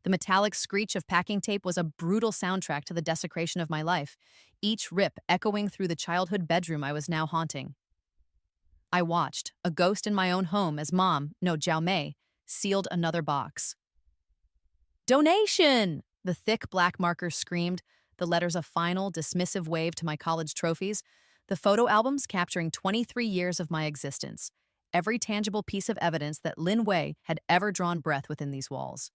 The metallic screech of packing tape was a brutal soundtrack to the desecration of my life, each rip echoing through the childhood bedroom I was now haunting. I watched, a ghost in my own home, as Mom, no, Jiao Mei, sealed another box. Donation! The thick black marker screamed, the letters a final, dismissive wave to my college trophies, the photo albums capturing 23 years of my existence, every tangible piece of evidence that Lin Wei had ever drawn breath within these walls.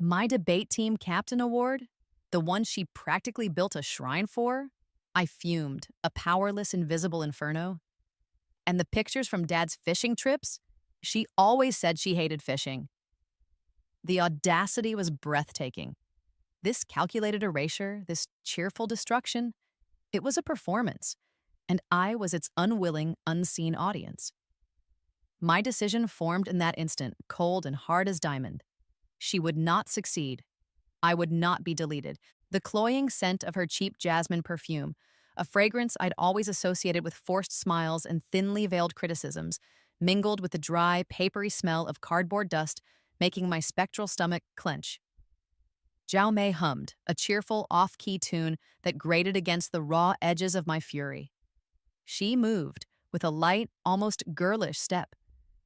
My debate team captain award? The one she practically built a shrine for? I fumed, a powerless, invisible inferno. And the pictures from Dad's fishing trips? She always said she hated fishing. The audacity was breathtaking. This calculated erasure, this cheerful destruction, it was a performance, and I was its unwilling, unseen audience. My decision formed in that instant, cold and hard as diamond. She would not succeed. I would not be deleted. The cloying scent of her cheap jasmine perfume, a fragrance I'd always associated with forced smiles and thinly veiled criticisms, mingled with the dry, papery smell of cardboard dust, making my spectral stomach clench. Jiao Mei hummed, a cheerful, off-key tune that grated against the raw edges of my fury. She moved, with a light, almost girlish step,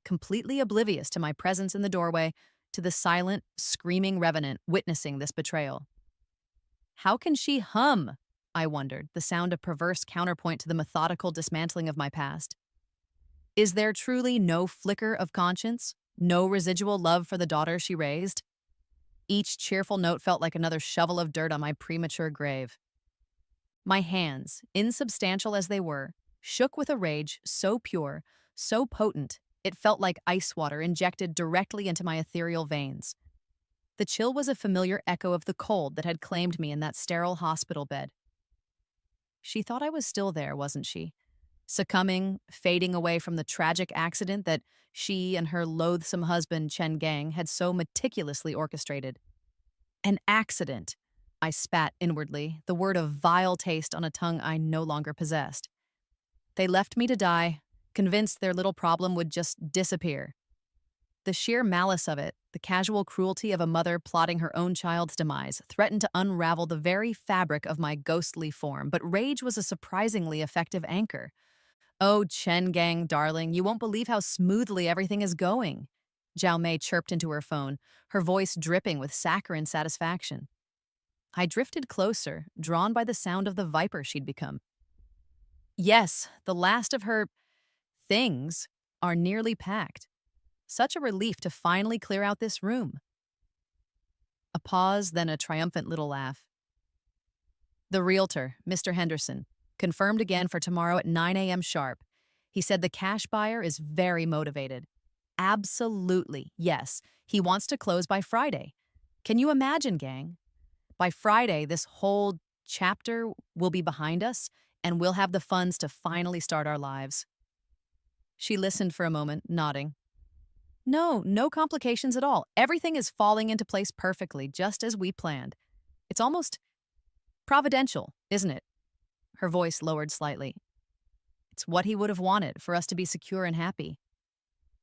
completely oblivious to my presence in the doorway, to the silent, screaming revenant witnessing this betrayal. How can she hum? I wondered, the sound a perverse counterpoint to the methodical dismantling of my past. Is there truly no flicker of conscience? No residual love for the daughter she raised? Each cheerful note felt like another shovel of dirt on my premature grave. My hands, insubstantial as they were, shook with a rage so pure, so potent, it felt like ice water injected directly into my ethereal veins. The chill was a familiar echo of the cold that had claimed me in that sterile hospital bed. She thought I was still there, wasn't she? Succumbing, fading away from the tragic accident that she and her loathsome husband Chen Gang had so meticulously orchestrated. An accident, I spat inwardly, the word of vile taste on a tongue I no longer possessed. They left me to die, convinced their little problem would just disappear. The sheer malice of it, the casual cruelty of a mother plotting her own child's demise, threatened to unravel the very fabric of my ghostly form, but rage was a surprisingly effective anchor. Oh, Chen Gang, darling, you won't believe how smoothly everything is going. Jiao Mei chirped into her phone, her voice dripping with saccharine satisfaction. I drifted closer, drawn by the sound of the viper she'd become. Yes, the last of her things are nearly packed. Such a relief to finally clear out this room. A pause, then a triumphant little laugh. The realtor, Mr. Henderson, confirmed again for tomorrow at 9 a.m. sharp. He said the cash buyer is very motivated. Absolutely, yes. He wants to close by Friday. Can you imagine, gang? By Friday, this whole chapter will be behind us, and we'll have the funds to finally start our lives. She listened for a moment, nodding. No complications at all. Everything is falling into place perfectly, just as we planned. It's almost providential, isn't it? Her voice lowered slightly. It's what he would have wanted, for us to be secure and happy.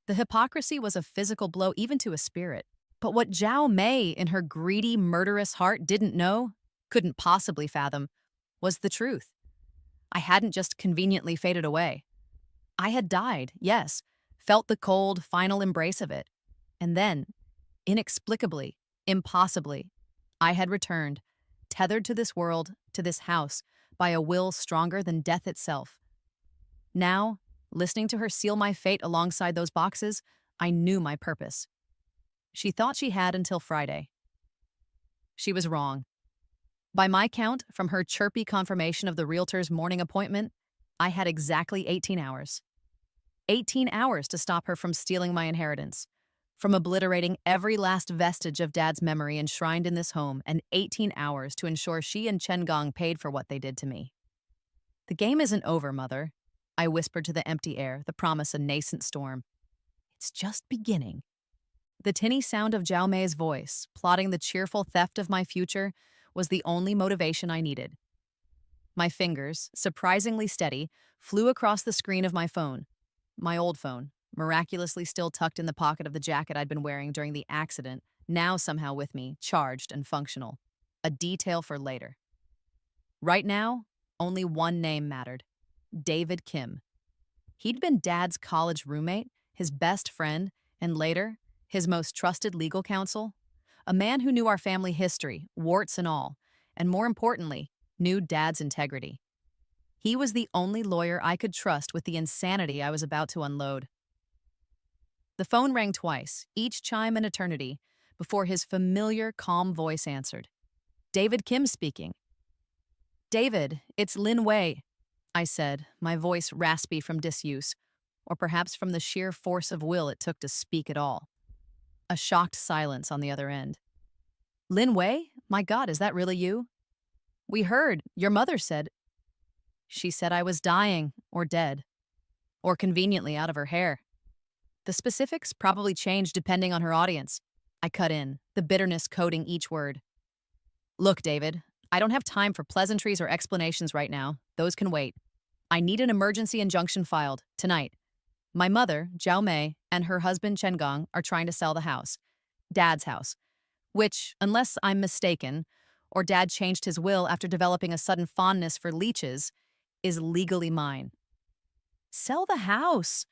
The hypocrisy was a physical blow even to a spirit. But what Jiao Mei, in her greedy, murderous heart, didn't know, couldn't possibly fathom, was the truth. I hadn't just conveniently faded away. I had died, yes, felt the cold, final embrace of it. And then, inexplicably, impossibly, I had returned, tethered to this world, to this house, by a will stronger than death itself. Now, listening to her seal my fate alongside those boxes, I knew my purpose. She thought she had until Friday. She was wrong. By my count, from her chirpy confirmation of the realtor's morning appointment, I had exactly 18 hours. 18 hours to stop her from stealing my inheritance, from obliterating every last vestige of Dad's memory enshrined in this home, and 18 hours to ensure she and Chen Gong paid for what they did to me. The game isn't over, Mother, I whispered to the empty air, the promise a nascent storm. It's just beginning. The tinny sound of Jiao Mei's voice, plotting the cheerful theft of my future, was the only motivation I needed. My fingers, surprisingly steady, flew across the screen of my phone. My old phone, miraculously still tucked in the pocket of the jacket I'd been wearing during the accident, now somehow with me, charged and functional. A detail for later. Right now, only one name mattered: David Kim. He'd been Dad's college roommate, his best friend, and later, his most trusted legal counsel. A man who knew our family history, warts and all, and more importantly, knew Dad's integrity. He was the only lawyer I could trust with the insanity I was about to unload. The phone rang twice, each chime an eternity, before his familiar, calm voice answered. David Kim speaking. David, it's Lin Wei, I said, my voice raspy from disuse, or perhaps from the sheer force of will it took to speak at all. A shocked silence on the other end. Lin Wei? My God, is that really you? We heard. Your mother said. She said I was dying, or dead, or conveniently out of her hair. The specifics probably changed depending on her audience. I cut in, the bitterness coating each word. Look, David, I don't have time for pleasantries or explanations right now. Those can wait. I need an emergency injunction filed, tonight. My mother, Jiao Mei, and her husband, Chen Gong, are trying to sell the house. Dad's house. Which, unless I'm mistaken, or Dad changed his will after developing a sudden fondness for leeches, is legally mine. Sell the house,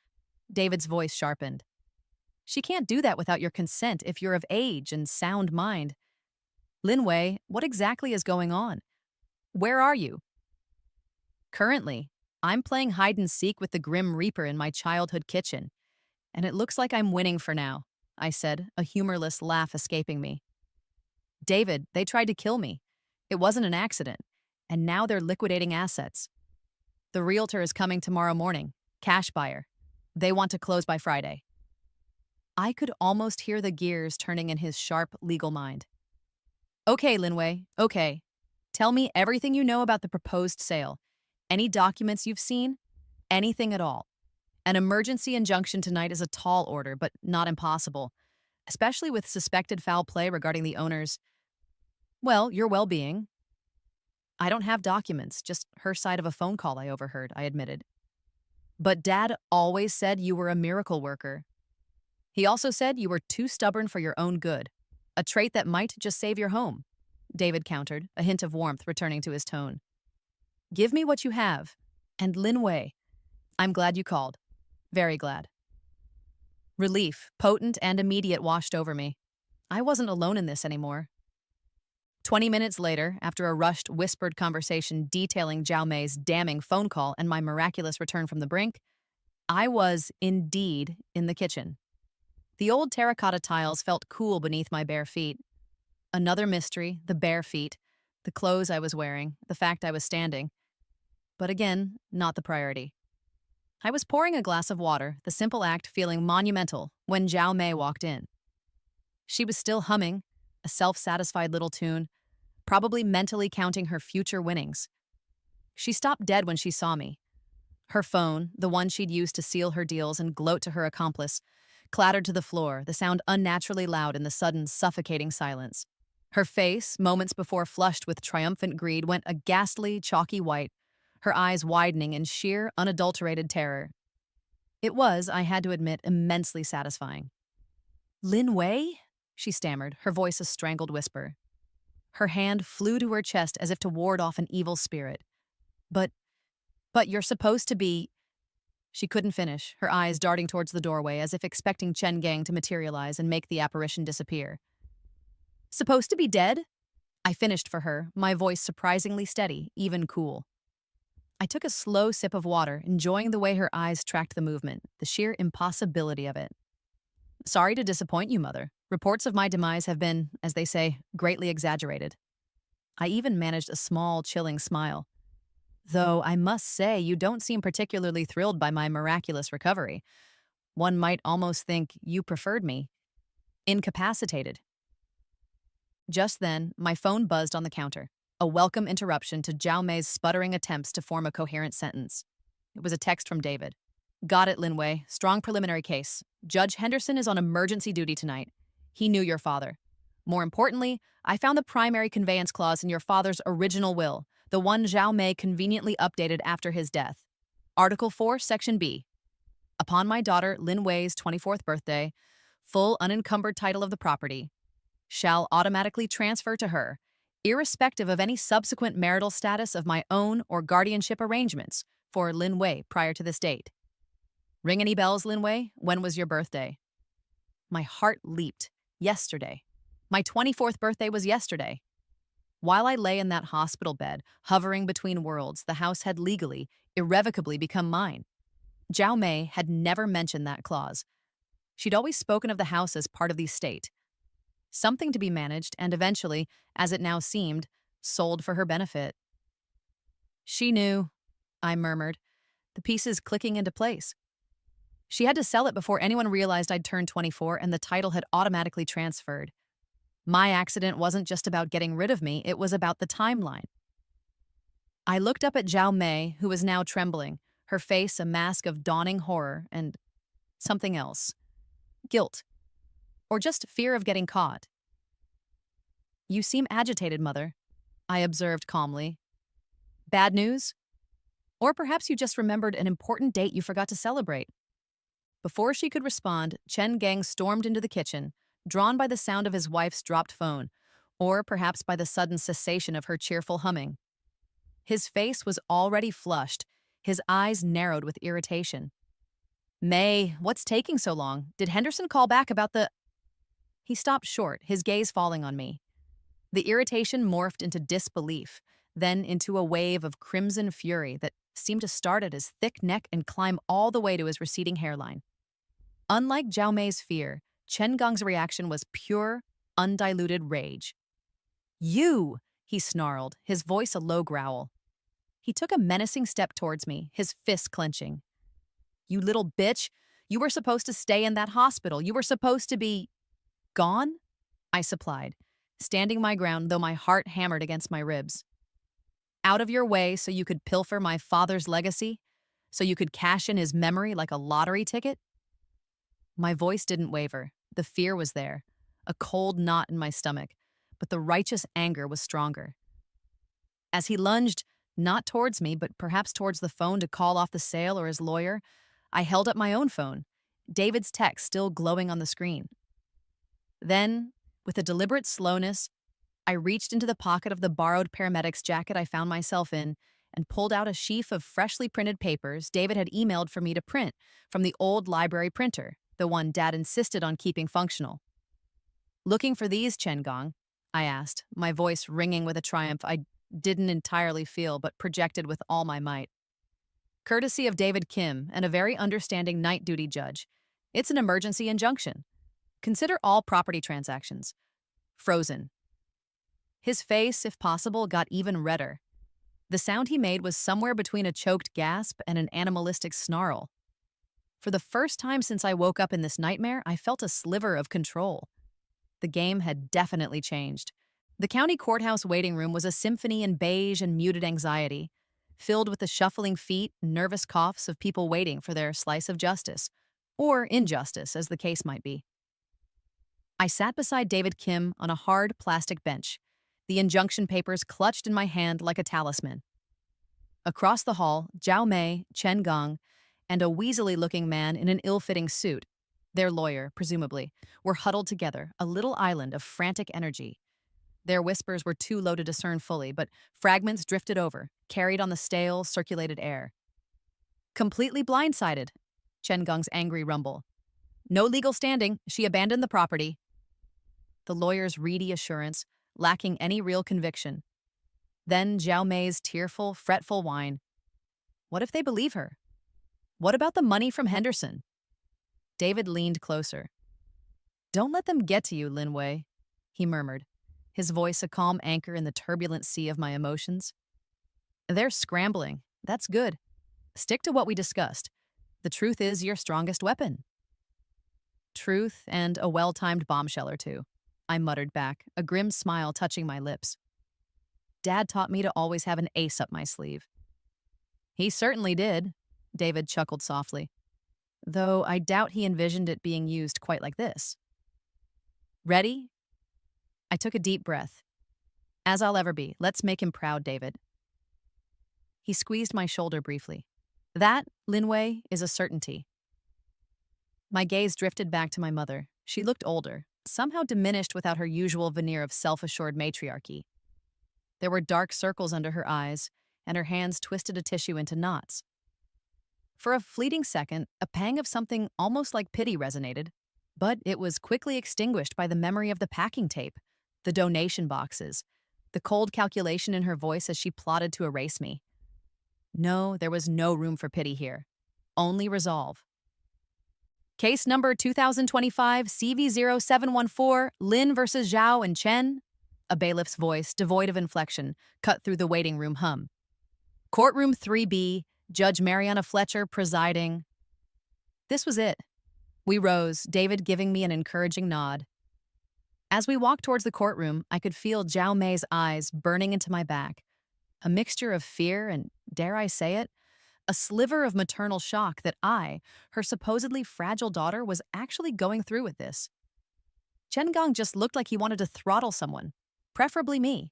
David's voice sharpened. She can't do that without your consent if you're of age and sound mind. Lin Wei, what exactly is going on? Where are you? Currently, I'm playing hide and seek with the Grim Reaper in my childhood kitchen, and it looks like I'm winning for now, I said, a humorless laugh escaping me. David, they tried to kill me. It wasn't an accident, and now they're liquidating assets. The realtor is coming tomorrow morning, cash buyer. They want to close by Friday. I could almost hear the gears turning in his sharp legal mind. Okay, Lin Wei, okay. Tell me everything you know about the proposed sale. Any documents you've seen? Anything at all. An emergency injunction tonight is a tall order, but not impossible, especially with suspected foul play regarding the owners. Well, your well-being. I don't have documents, just her side of a phone call I overheard, I admitted. But Dad always said you were a miracle worker. He also said you were too stubborn for your own good, a trait that might just save your home, David countered, a hint of warmth returning to his tone. Give me what you have. And Lin Wei, I'm glad you called. Very glad. Relief, potent and immediate, washed over me. I wasn't alone in this anymore. 20 minutes later, after a rushed, whispered conversation detailing Jiao Mei's damning phone call and my miraculous return from the brink, I was, indeed, in the kitchen. The old terracotta tiles felt cool beneath my bare feet. Another mystery, the bare feet, the clothes I was wearing, the fact I was standing. But again, not the priority. I was pouring a glass of water, the simple act feeling monumental, when Jiao Mei walked in. She was still humming, a self-satisfied little tune, probably mentally counting her future winnings. She stopped dead when she saw me. Her phone, the one she'd used to seal her deals and gloat to her accomplice, clattered to the floor, the sound unnaturally loud in the sudden, suffocating silence. Her face, moments before flushed with triumphant greed, went a ghastly, chalky white, her eyes widening in sheer, unadulterated terror. It was, I had to admit, immensely satisfying. Lin Wei? She stammered, her voice a strangled whisper. Her hand flew to her chest as if to ward off an evil spirit. But you're supposed to be... She couldn't finish, her eyes darting towards the doorway as if expecting Chen Gang to materialize and make the apparition disappear. Supposed to be dead? I finished for her, my voice surprisingly steady, even cool. I took a slow sip of water, enjoying the way her eyes tracked the movement, the sheer impossibility of it. Sorry to disappoint you, Mother. Reports of my demise have been, as they say, greatly exaggerated. I even managed a small, chilling smile. Though I must say you don't seem particularly thrilled by my miraculous recovery. One might almost think you preferred me. Incapacitated. Just then, my phone buzzed on the counter, a welcome interruption to Jiao Mei's sputtering attempts to form a coherent sentence. It was a text from David. Got it, Lin Wei. Strong preliminary case. Judge Henderson is on emergency duty tonight. He knew your father. More importantly, I found the primary conveyance clause in your father's original will, the one Jiao Mei conveniently updated after his death. Article 4, Section B. Upon my daughter Lin Wei's 24th birthday, full unencumbered title of the property. shall automatically transfer to her, irrespective of any subsequent marital status of my own or guardianship arrangements for Lin Wei prior to this date. Ring any bells, Lin Wei? When was your birthday? My heart leaped. Yesterday. My 24th birthday was yesterday. While I lay in that hospital bed, hovering between worlds, the house had legally, irrevocably become mine. Zhao Mei had never mentioned that clause. She'd always spoken of the house as part of the estate, something to be managed and eventually, as it now seemed, sold for her benefit. She knew, I murmured, the pieces clicking into place. She had to sell it before anyone realized I'd turned 24 and the title had automatically transferred. My accident wasn't just about getting rid of me, it was about the timeline. I looked up at Zhao Mei, who was now trembling, her face a mask of dawning horror and something else. Guilt. Or just fear of getting caught. You seem agitated, Mother, I observed calmly. Bad news? Or perhaps you just remembered an important date you forgot to celebrate. Before she could respond, Chen Gang stormed into the kitchen, drawn by the sound of his wife's dropped phone, or perhaps by the sudden cessation of her cheerful humming. His face was already flushed, his eyes narrowed with irritation. May, what's taking so long? Did Henderson call back about the... He stopped short, his gaze falling on me. The irritation morphed into disbelief, then into a wave of crimson fury that seemed to start at his thick neck and climb all the way to his receding hairline. Unlike Zhao Mei's fear, Chen Gong's reaction was pure, undiluted rage. You! He snarled, his voice a low growl. He took a menacing step towards me, his fists clenching. You little bitch! You were supposed to stay in that hospital. You were supposed to be... gone? I supplied, standing my ground though my heart hammered against my ribs. Out of your way so you could pilfer my father's legacy? So you could cash in his memory like a lottery ticket? My voice didn't waver. The fear was there, a cold knot in my stomach, but the righteous anger was stronger. As he lunged, not towards me, but perhaps towards the phone to call off the sale or his lawyer, I held up my own phone, David's text still glowing on the screen. Then, with a deliberate slowness, I reached into the pocket of the borrowed paramedic's jacket I found myself in and pulled out a sheaf of freshly printed papers David had emailed for me to print from the old library printer, the one Dad insisted on keeping functional. Looking for these, Chen Gong? I asked, my voice ringing with a triumph I didn't entirely feel but projected with all my might. Courtesy of David Kim and a very understanding night duty judge, it's an emergency injunction. Consider all property transactions frozen. His face, if possible, got even redder. The sound he made was somewhere between a choked gasp and an animalistic snarl. For the first time since I woke up in this nightmare, I felt a sliver of control. The game had definitely changed. The county courthouse waiting room was a symphony in beige and muted anxiety, filled with the shuffling feet and nervous coughs of people waiting for their slice of justice, or injustice, as the case might be. I sat beside David Kim on a hard plastic bench, the injunction papers clutched in my hand like a talisman. Across the hall, Zhao Mei, Chen Gong, and a weaselly-looking man in an ill-fitting suit, their lawyer, presumably, were huddled together, a little island of frantic energy. Their whispers were too low to discern fully, but fragments drifted over, carried on the stale, circulated air. Completely blindsided, Chen Gong's angry rumble. No legal standing, she abandoned the property. The lawyer's reedy assurance, lacking any real conviction. Then Zhao Mei's tearful, fretful whine. What if they believe her? What about the money from Henderson? David leaned closer. Don't let them get to you, Lin Wei, he murmured, his voice a calm anchor in the turbulent sea of my emotions. They're scrambling. That's good. Stick to what we discussed. The truth is your strongest weapon. Truth and a well-timed bombshell or two, I muttered back, a grim smile touching my lips. Dad taught me to always have an ace up my sleeve. He certainly did, David chuckled softly, though I doubt he envisioned it being used quite like this. Ready? I took a deep breath. As I'll ever be, let's make him proud, David. He squeezed my shoulder briefly. That, Lin Wei, is a certainty. My gaze drifted back to my mother. She looked older, somehow diminished without her usual veneer of self-assured matriarchy. There were dark circles under her eyes, and her hands twisted a tissue into knots. For a fleeting second, a pang of something almost like pity resonated, but it was quickly extinguished by the memory of the packing tape, the donation boxes, the cold calculation in her voice as she plotted to erase me. No, there was no room for pity here. Only resolve. Case number 2025 CV0714, Lin versus Zhao and Chen. A bailiff's voice, devoid of inflection, cut through the waiting room hum. Courtroom 3B, Judge Mariana Fletcher presiding. This was it. We rose, David giving me an encouraging nod. As we walked towards the courtroom, I could feel Zhao Mei's eyes burning into my back. A mixture of fear and, dare I say it, a sliver of maternal shock that I, her supposedly fragile daughter, was actually going through with this. Chen Gong just looked like he wanted to throttle someone, preferably me.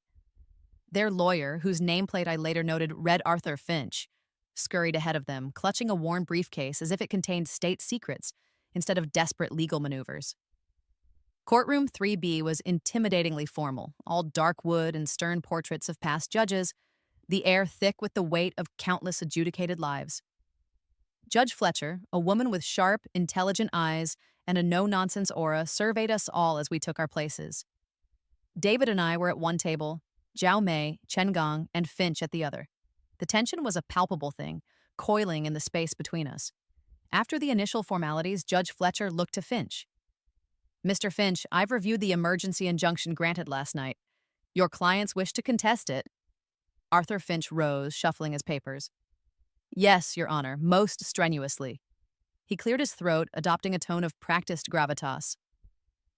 Their lawyer, whose nameplate I later noted read Arthur Finch, scurried ahead of them, clutching a worn briefcase as if it contained state secrets instead of desperate legal maneuvers. Courtroom 3B was intimidatingly formal, all dark wood and stern portraits of past judges, the air thick with the weight of countless adjudicated lives. Judge Fletcher, a woman with sharp, intelligent eyes and a no-nonsense aura, surveyed us all as we took our places. David and I were at one table, Zhao Mei, Chen Gong, and Finch at the other. The tension was a palpable thing, coiling in the space between us. After the initial formalities, Judge Fletcher looked to Finch. Mr. Finch, I've reviewed the emergency injunction granted last night. Your clients wish to contest it. Arthur Finch rose, shuffling his papers. Yes, Your Honor, most strenuously. He cleared his throat, adopting a tone of practiced gravitas.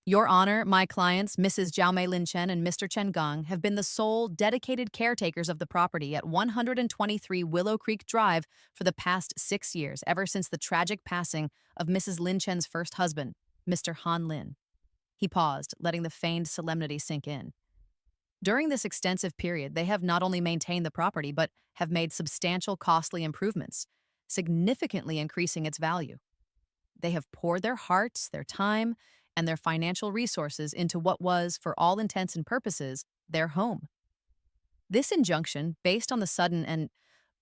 Your Honor, my clients, Mrs. Jiaomei Lin Chen and Mr. Chen Gong, have been the sole dedicated caretakers of the property at 123 Willow Creek Drive for the past 6 years, ever since the tragic passing of Mrs. Lin Chen's first husband, Mr. Han Lin. He paused, letting the feigned solemnity sink in. During this extensive period, they have not only maintained the property, but have made substantial costly improvements, significantly increasing its value. They have poured their hearts, their time, and their financial resources into what was, for all intents and purposes, their home. This injunction, based on the sudden and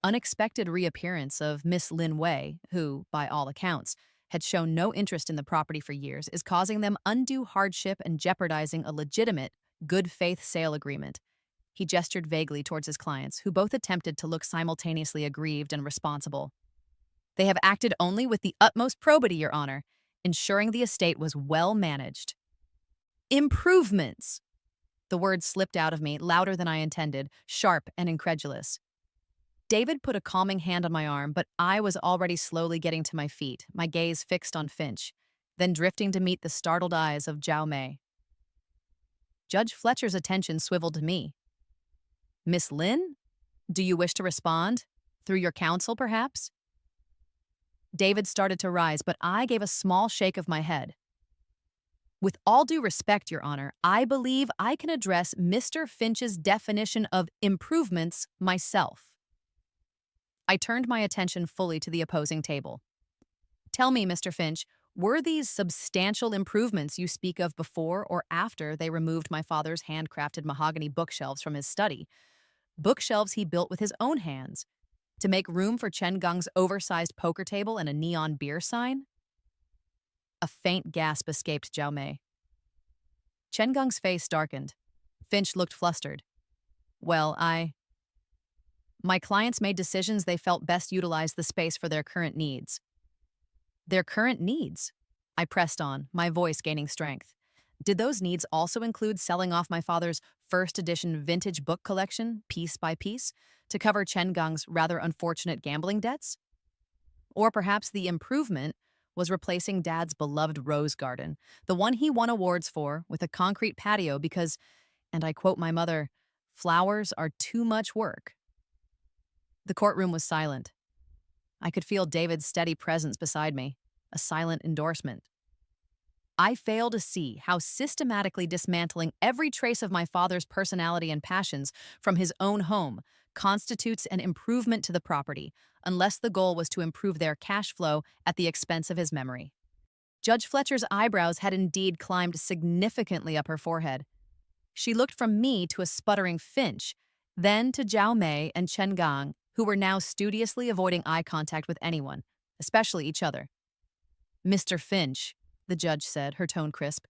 unexpected reappearance of Miss Lin Wei, who, by all accounts, had shown no interest in the property for years, is causing them undue hardship and jeopardizing a legitimate, good-faith sale agreement. He gestured vaguely towards his clients, who both attempted to look simultaneously aggrieved and responsible. They have acted only with the utmost probity, Your Honor, ensuring the estate was well managed. Improvements! The words slipped out of me, louder than I intended, sharp and incredulous. David put a calming hand on my arm, but I was already slowly getting to my feet, my gaze fixed on Finch, then drifting to meet the startled eyes of Zhao Mei. Judge Fletcher's attention swiveled to me. Miss Lin? Do you wish to respond? Through your counsel, perhaps? David started to rise, but I gave a small shake of my head. With all due respect, Your Honor, I believe I can address Mr. Finch's definition of improvements myself. I turned my attention fully to the opposing table. Tell me, Mr. Finch, were these substantial improvements you speak of before or after they removed my father's handcrafted mahogany bookshelves from his study, bookshelves he built with his own hands, to make room for Chen Gong's oversized poker table and a neon beer sign? A faint gasp escaped Zhao Mei. Chen Gong's face darkened. Finch looked flustered. Well, my clients made decisions they felt best utilized the space for their current needs. Their current needs? I pressed on, my voice gaining strength. Did those needs also include selling off my father's first edition vintage book collection, piece by piece, to cover Chen Gong's rather unfortunate gambling debts? Or perhaps the improvement was replacing Dad's beloved rose garden, the one he won awards for, with a concrete patio because, and I quote my mother, flowers are too much work. The courtroom was silent. I could feel David's steady presence beside me, a silent endorsement. I fail to see how systematically dismantling every trace of my father's personality and passions from his own home constitutes an improvement to the property, unless the goal was to improve their cash flow at the expense of his memory. Judge Fletcher's eyebrows had indeed climbed significantly up her forehead. She looked from me to a sputtering Finch, then to Zhao Mei and Chen Gang, who were now studiously avoiding eye contact with anyone, especially each other. "Mr. Finch," the judge said, her tone crisp,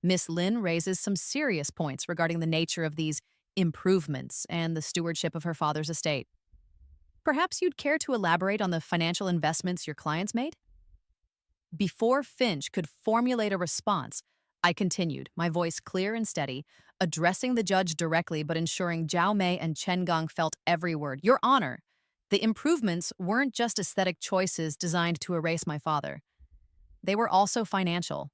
"Miss Lin raises some serious points regarding the nature of these improvements and the stewardship of her father's estate. Perhaps you'd care to elaborate on the financial investments your clients made?" Before Finch could formulate a response, I continued, my voice clear and steady, addressing the judge directly but ensuring Zhao Mei and Chen Gong felt every word. "Your Honor, the improvements weren't just aesthetic choices designed to erase my father. They were also financial.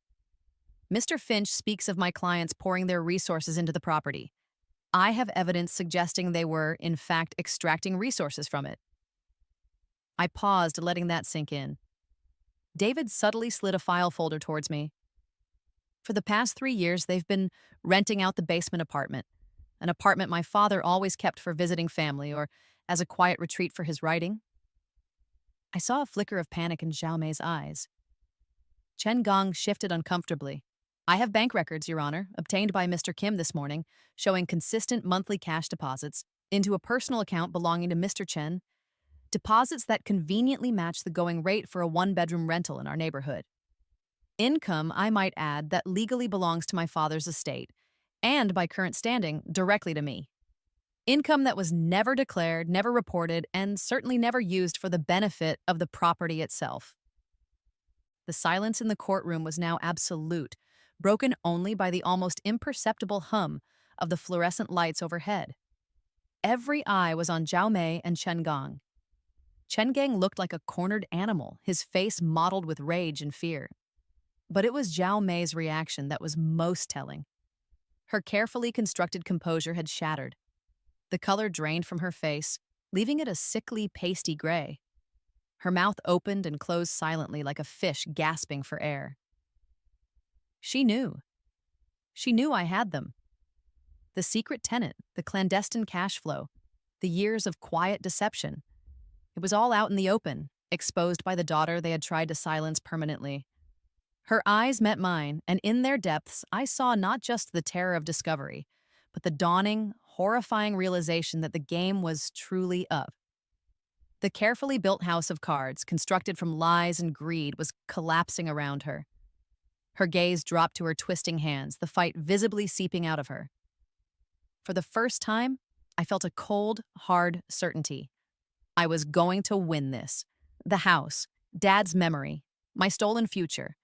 Mr. Finch speaks of my clients pouring their resources into the property. I have evidence suggesting they were, in fact, extracting resources from it." I paused, letting that sink in. David subtly slid a file folder towards me. "For the past 3 years, they've been renting out the basement apartment, an apartment my father always kept for visiting family or as a quiet retreat for his writing." I saw a flicker of panic in Zhao Mei's eyes. Chen Gong shifted uncomfortably. "I have bank records, Your Honor, obtained by Mr. Kim this morning, showing consistent monthly cash deposits into a personal account belonging to Mr. Chen, deposits that conveniently match the going rate for a one-bedroom rental in our neighborhood. Income, I might add, that legally belongs to my father's estate, and by current standing, directly to me. Income that was never declared, never reported, and certainly never used for the benefit of the property itself." The silence in the courtroom was now absolute, broken only by the almost imperceptible hum of the fluorescent lights overhead. Every eye was on Zhao Mei and Chen Gong. Chen Gang looked like a cornered animal, his face mottled with rage and fear. But it was Zhao Mei's reaction that was most telling. Her carefully constructed composure had shattered. The color drained from her face, leaving it a sickly, pasty gray. Her mouth opened and closed silently like a fish gasping for air. She knew. She knew I had them. The secret tenant, the clandestine cash flow, the years of quiet deception. It was all out in the open, exposed by the daughter they had tried to silence permanently. Her eyes met mine, and in their depths, I saw not just the terror of discovery, but the dawning, horrifying realization that the game was truly up. The carefully built house of cards, constructed from lies and greed, was collapsing around her. Her gaze dropped to her twisting hands, the fight visibly seeping out of her. For the first time, I felt a cold, hard certainty. I was going to win this. The house, Dad's memory, my stolen future.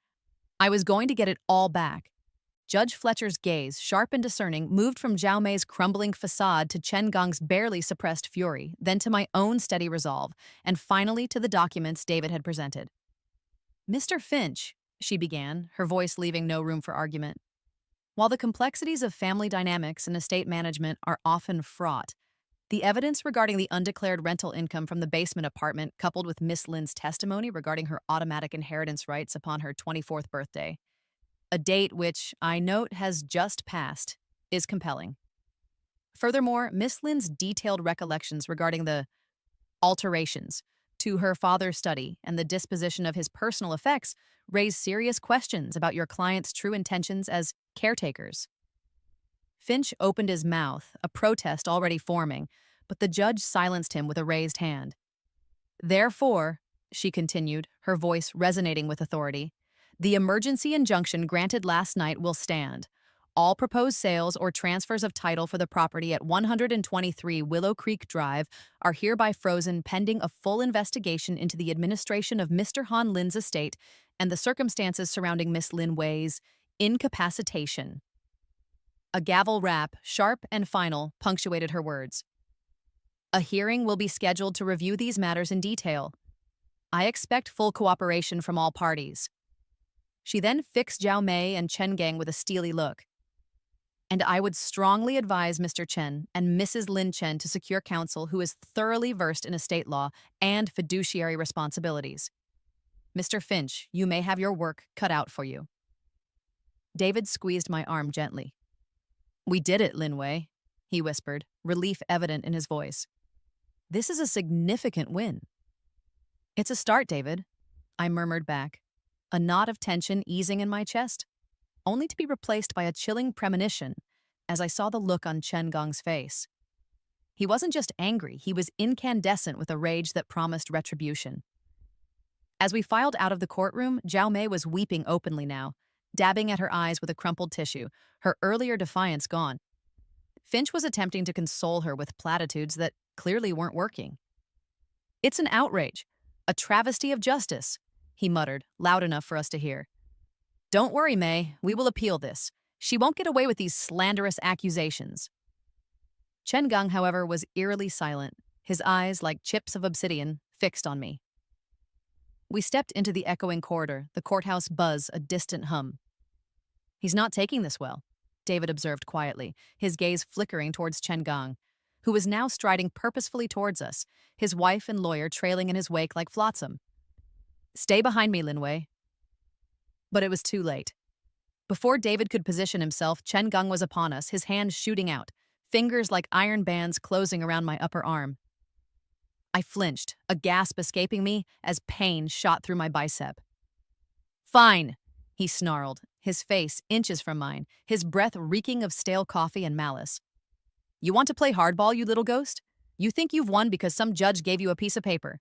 I was going to get it all back. Judge Fletcher's gaze, sharp and discerning, moved from Zhao Mei's crumbling facade to Chen Gong's barely suppressed fury, then to my own steady resolve, and finally to the documents David had presented. "Mr. Finch," she began, her voice leaving no room for argument, "while the complexities of family dynamics and estate management are often fraught, the evidence regarding the undeclared rental income from the basement apartment, coupled with Miss Lin's testimony regarding her automatic inheritance rights upon her 24th birthday, a date which, I note, has just passed, is compelling. Furthermore, Miss Lin's detailed recollections regarding the alterations to her father's study and the disposition of his personal effects raise serious questions about your client's true intentions as caretakers." Finch opened his mouth, a protest already forming, but the judge silenced him with a raised hand. "Therefore," she continued, her voice resonating with authority, "the emergency injunction granted last night will stand. All proposed sales or transfers of title for the property at 123 Willow Creek Drive are hereby frozen pending a full investigation into the administration of Mr. Han Lin's estate and the circumstances surrounding Miss Lin Wei's incapacitation." A gavel rap, sharp and final, punctuated her words. "A hearing will be scheduled to review these matters in detail. I expect full cooperation from all parties." She then fixed Zhao Mei and Chen Gang with a steely look. "And I would strongly advise Mr. Chen and Mrs. Lin Chen to secure counsel who is thoroughly versed in estate law and fiduciary responsibilities. Mr. Finch, you may have your work cut out for you." David squeezed my arm gently. "We did it, Lin Wei," he whispered, relief evident in his voice. "This is a significant win." "It's a start, David," I murmured back. a knot of tension easing in my chest, only to be replaced by a chilling premonition as I saw the look on Chen Gong's face. He wasn't just angry, he was incandescent with a rage that promised retribution. As we filed out of the courtroom, Zhao Mei was weeping openly now, dabbing at her eyes with a crumpled tissue, her earlier defiance gone. Finch was attempting to console her with platitudes that clearly weren't working. "It's an outrage, a travesty of justice," he muttered, loud enough for us to hear. "Don't worry, Mei, we will appeal this. She won't get away with these slanderous accusations." Chen Gong, however, was eerily silent, his eyes, like chips of obsidian, fixed on me. We stepped into the echoing corridor, the courthouse buzz a distant hum. "He's not taking this well," David observed quietly, his gaze flickering towards Chen Gong, who was now striding purposefully towards us, his wife and lawyer trailing in his wake like flotsam. "Stay behind me, Linwei." But it was too late. Before David could position himself, Chen Gong was upon us, his hands shooting out, fingers like iron bands closing around my upper arm. I flinched, a gasp escaping me as pain shot through my bicep. "Fine," he snarled, his face inches from mine, his breath reeking of stale coffee and malice. "You want to play hardball, you little ghost? You think you've won because some judge gave you a piece of paper."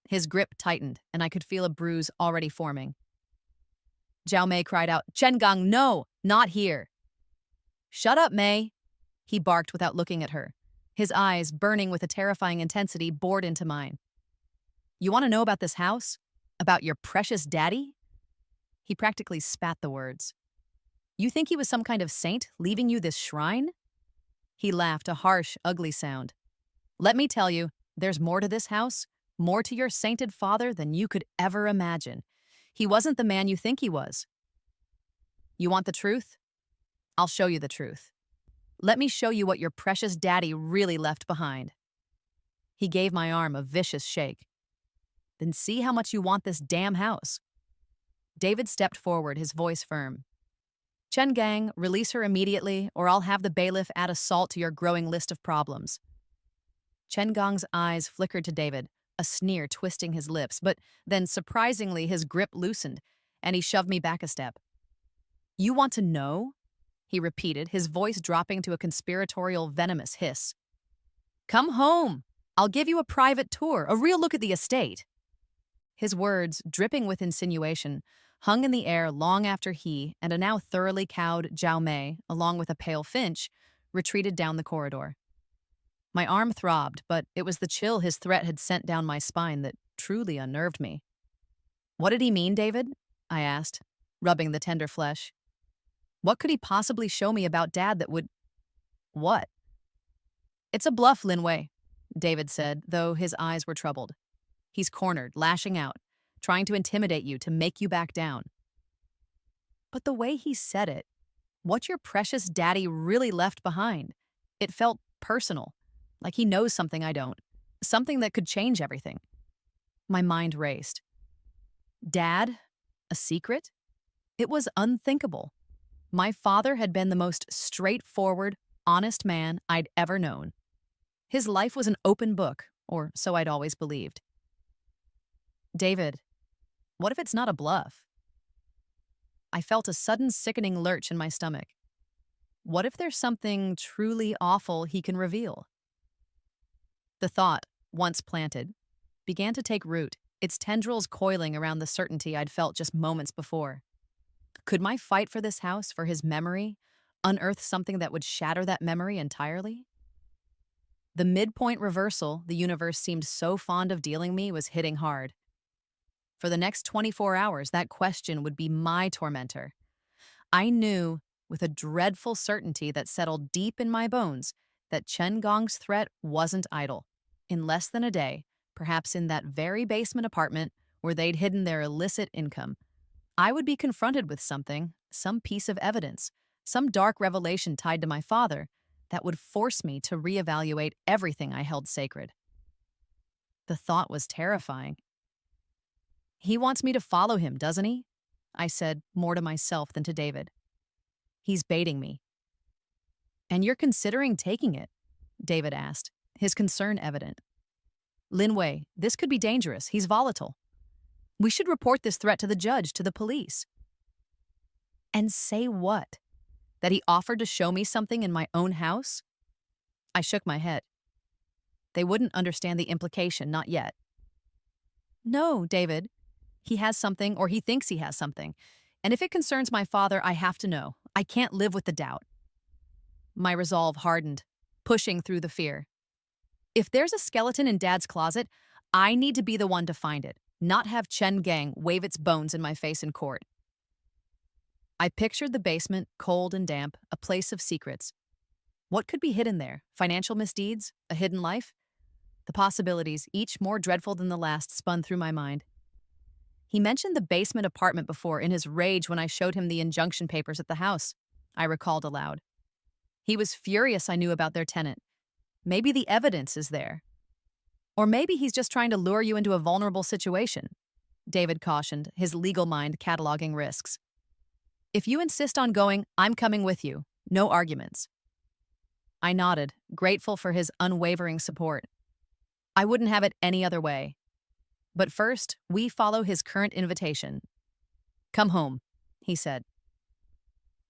His grip tightened, and I could feel a bruise already forming. Zhao Mei cried out, "Chen Gong, no, not here." "Shut up, Mei," he barked without looking at her. His eyes, burning with a terrifying intensity, bored into mine. "You want to know about this house? About your precious daddy?" He practically spat the words. "You think he was some kind of saint, leaving you this shrine?" He laughed, a harsh, ugly sound. "Let me tell you, there's more to this house, more to your sainted father than you could ever imagine. He wasn't the man you think he was." "You want the truth? I'll show you the truth. Let me show you what your precious daddy really left behind." He gave my arm a vicious shake. "Then see how much you want this damn house." David stepped forward, his voice firm. "Chen Gang, release her immediately, or I'll have the bailiff add a salt to your growing list of problems." Chen Gong's eyes flickered to David, a sneer twisting his lips, but then surprisingly his grip loosened, and he shoved me back a step. "You want to know?" he repeated, his voice dropping to a conspiratorial, venomous hiss. "Come home. I'll give you a private tour, a real look at the estate." His words, dripping with insinuation, hung in the air long after he and a now thoroughly cowed Zhao Mei, along with a pale Finch, retreated down the corridor. My arm throbbed, but it was the chill his threat had sent down my spine that truly unnerved me. "What did he mean, David?" I asked, rubbing the tender flesh. "What could he possibly show me about Dad that would—" "What?" "It's a bluff, Linwei," David said, though his eyes were troubled. "He's cornered, lashing out, trying to intimidate you, to make you back down." But the way he said it, what your precious daddy really left behind, it felt personal, like he knows something I don't, something that could change everything. My mind raced. Dad? A secret? It was unthinkable. My father had been the most straightforward, honest man I'd ever known. His life was an open book, or so I'd always believed. "David, what if it's not a bluff?" I felt a sudden sickening lurch in my stomach. What if there's something truly awful he can reveal? The thought, once planted, began to take root, its tendrils coiling around the certainty I'd felt just moments before. Could my fight for this house, for his memory, unearth something that would shatter that memory entirely? The midpoint reversal the universe seemed so fond of dealing me was hitting hard. For the next 24 hours, that question would be my tormentor. I knew, with a dreadful certainty that settled deep in my bones, that Chen Gong's threat wasn't idle. In less than a day, perhaps in that very basement apartment where they'd hidden their illicit income, I would be confronted with something, some piece of evidence, some dark revelation tied to my father that would force me to reevaluate everything I held sacred. The thought was terrifying. "He wants me to follow him, doesn't he?" I said, more to myself than to David. "He's baiting me." "And you're considering taking it?" David asked, his concern evident. "Linwei, this could be dangerous. He's volatile." We should report this threat to the judge, to the police. And say what? That he offered to show me something in my own house? I shook my head. They wouldn't understand the implication, not yet. No, David. He has something, or he thinks he has something. And if it concerns my father, I have to know. I can't live with the doubt. My resolve hardened, pushing through the fear. If there's a skeleton in Dad's closet, I need to be the one to find it, not have Chen Gang wave its bones in my face in court. I pictured the basement, cold and damp, a place of secrets. What could be hidden there? Financial misdeeds? A hidden life? The possibilities, each more dreadful than the last, spun through my mind. He mentioned the basement apartment before in his rage when I showed him the injunction papers at the house, I recalled aloud. He was furious I knew about their tenant. Maybe the evidence is there. Or maybe he's just trying to lure you into a vulnerable situation, David cautioned, his legal mind cataloging risks. If you insist on going, I'm coming with you. No arguments. I nodded, grateful for his unwavering support. I wouldn't have it any other way. But first, we follow his current invitation. Come home, he said.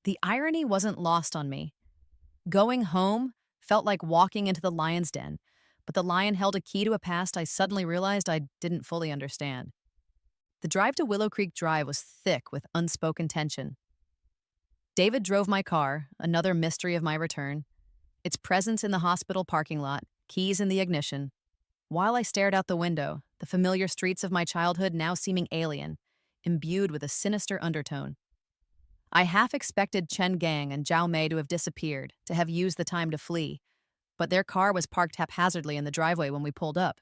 The irony wasn't lost on me. Going home felt like walking into the lion's den, but the lion held a key to a past I suddenly realized I didn't fully understand. The drive to Willow Creek Drive was thick with unspoken tension. David drove my car, another mystery of my return, its presence in the hospital parking lot, keys in the ignition. While I stared out the window, the familiar streets of my childhood now seeming alien, imbued with a sinister undertone. I half expected Chen Gang and Zhao Mei to have disappeared, to have used the time to flee, but their car was parked haphazardly in the driveway when we pulled up.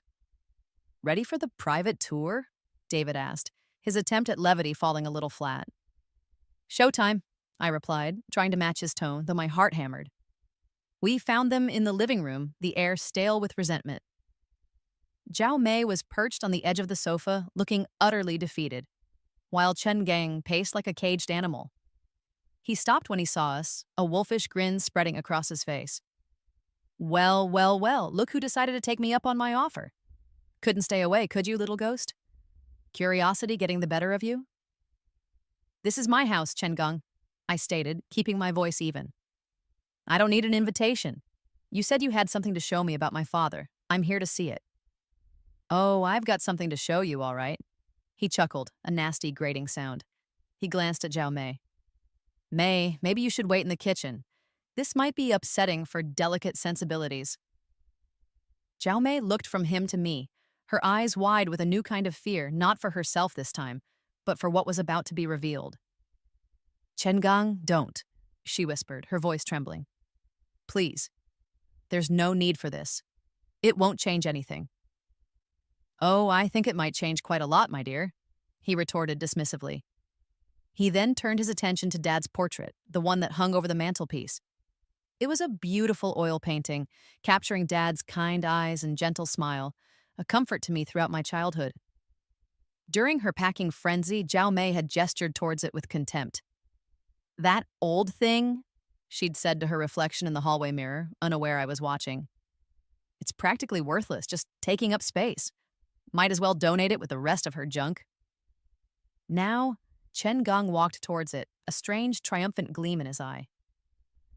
Ready for the private tour? David asked, his attempt at levity falling a little flat. Showtime, I replied, trying to match his tone, though my heart hammered. We found them in the living room, the air stale with resentment. Zhao Mei was perched on the edge of the sofa, looking utterly defeated, while Chen Gang paced like a caged animal. He stopped when he saw us, a wolfish grin spreading across his face. Well, well, well, look who decided to take me up on my offer. Couldn't stay away, could you, little ghost? Curiosity getting the better of you? This is my house, Chen Gang, I stated, keeping my voice even. I don't need an invitation. You said you had something to show me about my father. I'm here to see it. Oh, I've got something to show you, all right. He chuckled, a nasty, grating sound. He glanced at Zhao Mei. Mei, maybe you should wait in the kitchen. This might be upsetting for delicate sensibilities. Zhao Mei looked from him to me, her eyes wide with a new kind of fear, not for herself this time, but for what was about to be revealed. Chen Gang, don't, she whispered, her voice trembling. Please. There's no need for this. It won't change anything. Oh, I think it might change quite a lot, my dear, he retorted dismissively. He then turned his attention to Dad's portrait, the one that hung over the mantelpiece. It was a beautiful oil painting, capturing Dad's kind eyes and gentle smile, a comfort to me throughout my childhood. During her packing frenzy, Zhao Mei had gestured towards it with contempt. That old thing, she'd said to her reflection in the hallway mirror, unaware I was watching. It's practically worthless, just taking up space. Might as well donate it with the rest of her junk. Now, Chen Gang walked towards it, a strange, triumphant gleam in his eye.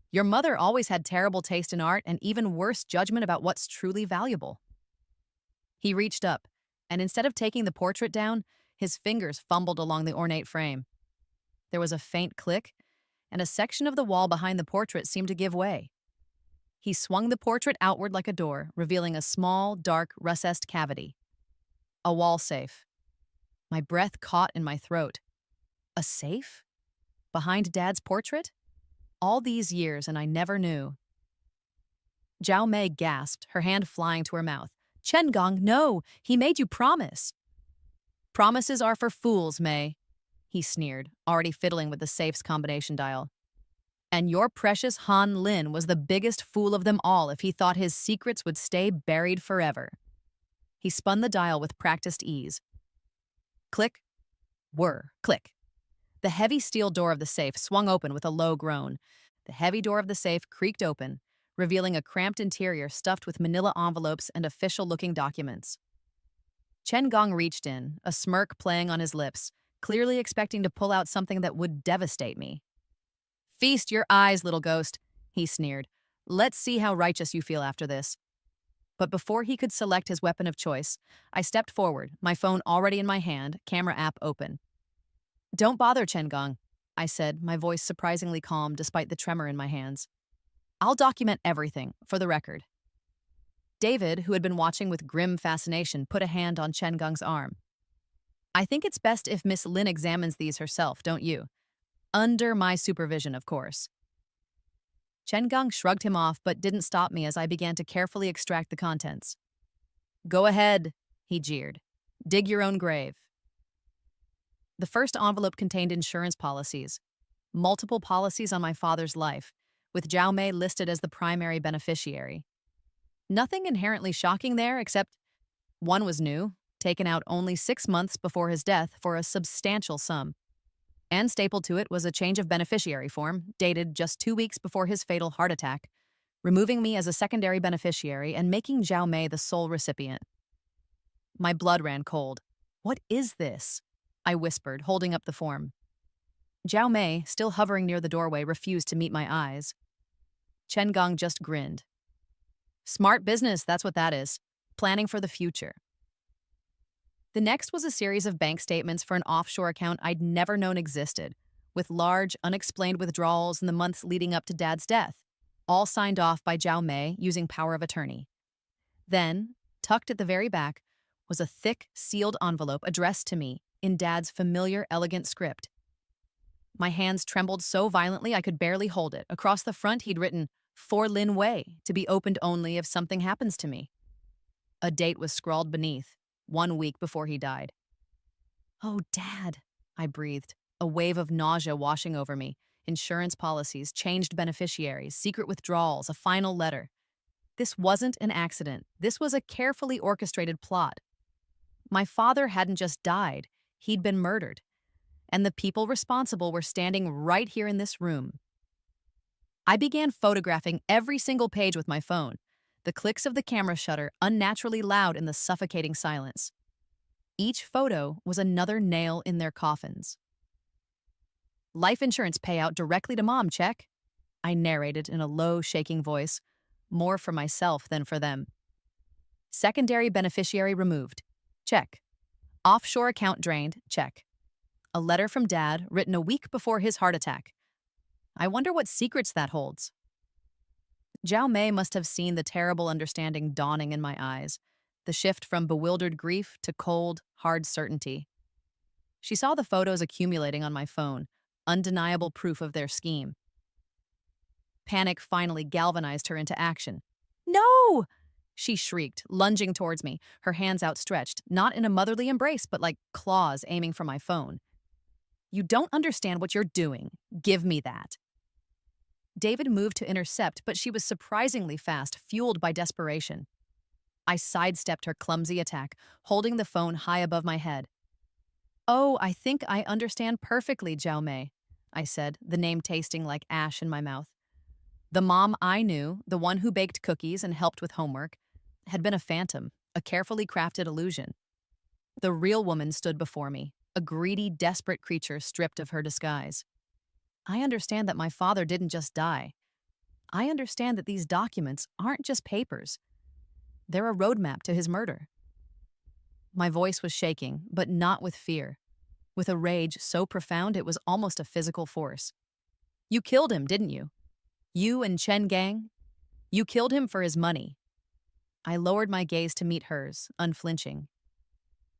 Your mother always had terrible taste in art and even worse judgment about what's truly valuable. He reached up, and instead of taking the portrait down, his fingers fumbled along the ornate frame. There was a faint click, and a section of the wall behind the portrait seemed to give way. He swung the portrait outward like a door, revealing a small, dark, recessed cavity. A wall safe. My breath caught in my throat. A safe? Behind Dad's portrait? All these years and I never knew. Zhao Mei gasped, her hand flying to her mouth. Chen Gang, no! He made you promise. Promises are for fools, Mei, he sneered, already fiddling with the safe's combination dial. And your precious Han Lin was the biggest fool of them all if he thought his secrets would stay buried forever. He spun the dial with practiced ease. Click, whir, click. The heavy steel door of the safe swung open with a low groan. The heavy door of the safe creaked open, revealing a cramped interior stuffed with manila envelopes and official-looking documents. Chen Gong reached in, a smirk playing on his lips, clearly expecting to pull out something that would devastate me. Feast your eyes, little ghost, he sneered. Let's see how righteous you feel after this. But before he could select his weapon of choice, I stepped forward, my phone already in my hand, camera app open. Don't bother, Chen Gong, I said, my voice surprisingly calm despite the tremor in my hands. I'll document everything, for the record. David, who had been watching with grim fascination, put a hand on Chen Gong's arm. I think it's best if Miss Lin examines these herself, don't you? Under my supervision, of course. Chen Gong shrugged him off but didn't stop me as I began to carefully extract the contents. Go ahead, he jeered. Dig your own grave. The first envelope contained insurance policies, multiple policies on my father's life, with Zhao Mei listed as the primary beneficiary. Nothing inherently shocking there, except one was new, taken out only 6 months before his death for a substantial sum. And stapled to it was a change of beneficiary form, dated just 2 weeks before his fatal heart attack, removing me as a secondary beneficiary and making Zhao Mei the sole recipient. My blood ran cold. What is this? I whispered, holding up the form. Zhao Mei, still hovering near the doorway, refused to meet my eyes. Chen Gong just grinned. Smart business, that's what that is. Planning for the future. The next was a series of bank statements for an offshore account I'd never known existed, with large, unexplained withdrawals in the months leading up to Dad's death, all signed off by Zhao Mei using power of attorney. Then, tucked at the very back, was a thick, sealed envelope addressed to me in Dad's familiar, elegant script. My hands trembled so violently I could barely hold it. Across the front, he'd written, For Lin Wei, to be opened only if something happens to me. A date was scrawled beneath, 1 week before he died. Oh, Dad, I breathed, a wave of nausea washing over me. Insurance policies, changed beneficiaries, secret withdrawals, a final letter. This wasn't an accident. This was a carefully orchestrated plot. My father hadn't just died, he'd been murdered. And the people responsible were standing right here in this room. I began photographing every single page with my phone, the clicks of the camera shutter unnaturally loud in the suffocating silence. Each photo was another nail in their coffins. Life insurance payout directly to Mom, check, I narrated in a low, shaking voice, more for myself than for them. Secondary beneficiary removed, check. Offshore account drained, check. A letter from Dad written a week before his heart attack. I wonder what secrets that holds. Zhao Mei must have seen the terrible understanding dawning in my eyes, the shift from bewildered grief to cold, hard certainty. She saw the photos accumulating on my phone, undeniable proof of their scheme. Panic finally galvanized her into action. No! She shrieked, lunging towards me, her hands outstretched, not in a motherly embrace, but like claws aiming for my phone. You don't understand what you're doing. Give me that. David moved to intercept, but she was surprisingly fast, fueled by desperation. I sidestepped her clumsy attack, holding the phone high above my head. Oh, I think I understand perfectly, Zhao Mei, I said, the name tasting like ash in my mouth. The mom I knew, the one who baked cookies and helped with homework, had been a phantom, a carefully crafted illusion. The real woman stood before me, a greedy, desperate creature stripped of her disguise. I understand that my father didn't just die. I understand that these documents aren't just papers. They're a roadmap to his murder. My voice was shaking, but not with fear, with a rage so profound it was almost a physical force. You killed him, didn't you? You and Chen Gang? You killed him for his money. I lowered my gaze to meet hers, unflinching.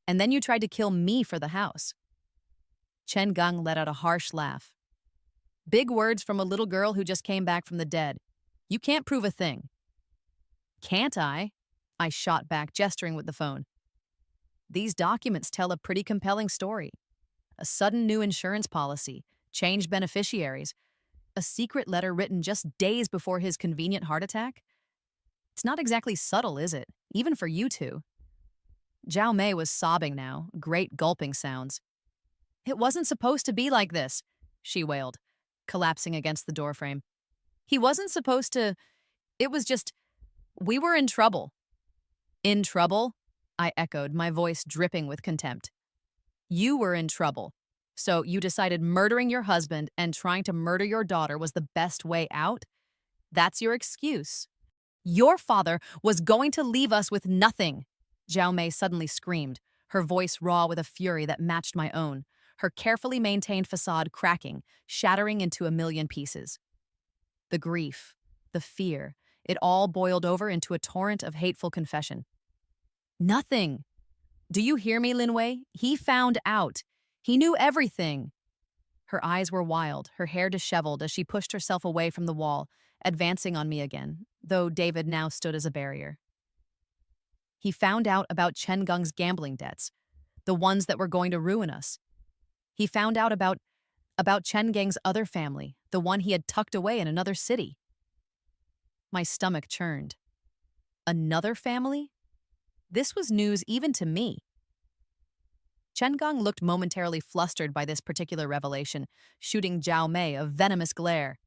And then you tried to kill me for the house. Chen Gang let out a harsh laugh. Big words from a little girl who just came back from the dead. You can't prove a thing. Can't I? I shot back, gesturing with the phone. These documents tell a pretty compelling story. A sudden new insurance policy, changed beneficiaries, a secret letter written just days before his convenient heart attack. It's not exactly subtle, is it? Even for you two. Zhao Mei was sobbing now, great gulping sounds. It wasn't supposed to be like this, she wailed, collapsing against the doorframe. He wasn't supposed to. It was just. We were in trouble. In trouble? I echoed, my voice dripping with contempt. You were in trouble. So you decided murdering your husband and trying to murder your daughter was the best way out? That's your excuse. Your father was going to leave us with nothing. Zhao Mei suddenly screamed, her voice raw with a fury that matched my own, her carefully maintained facade cracking, shattering into a million pieces. The grief, the fear, it all boiled over into a torrent of hateful confession. Nothing. Do you hear me, Linwei? He found out. He knew everything. Her eyes were wild, her hair disheveled as she pushed herself away from the wall, advancing on me again, though David now stood as a barrier. He found out about Chen Geng's gambling debts, the ones that were going to ruin us. He found out about Chen Geng's other family, the one he had tucked away in another city. My stomach churned. Another family? This was news even to me. Chen Geng looked momentarily flustered by this particular revelation, shooting Zhao Mei a venomous glare.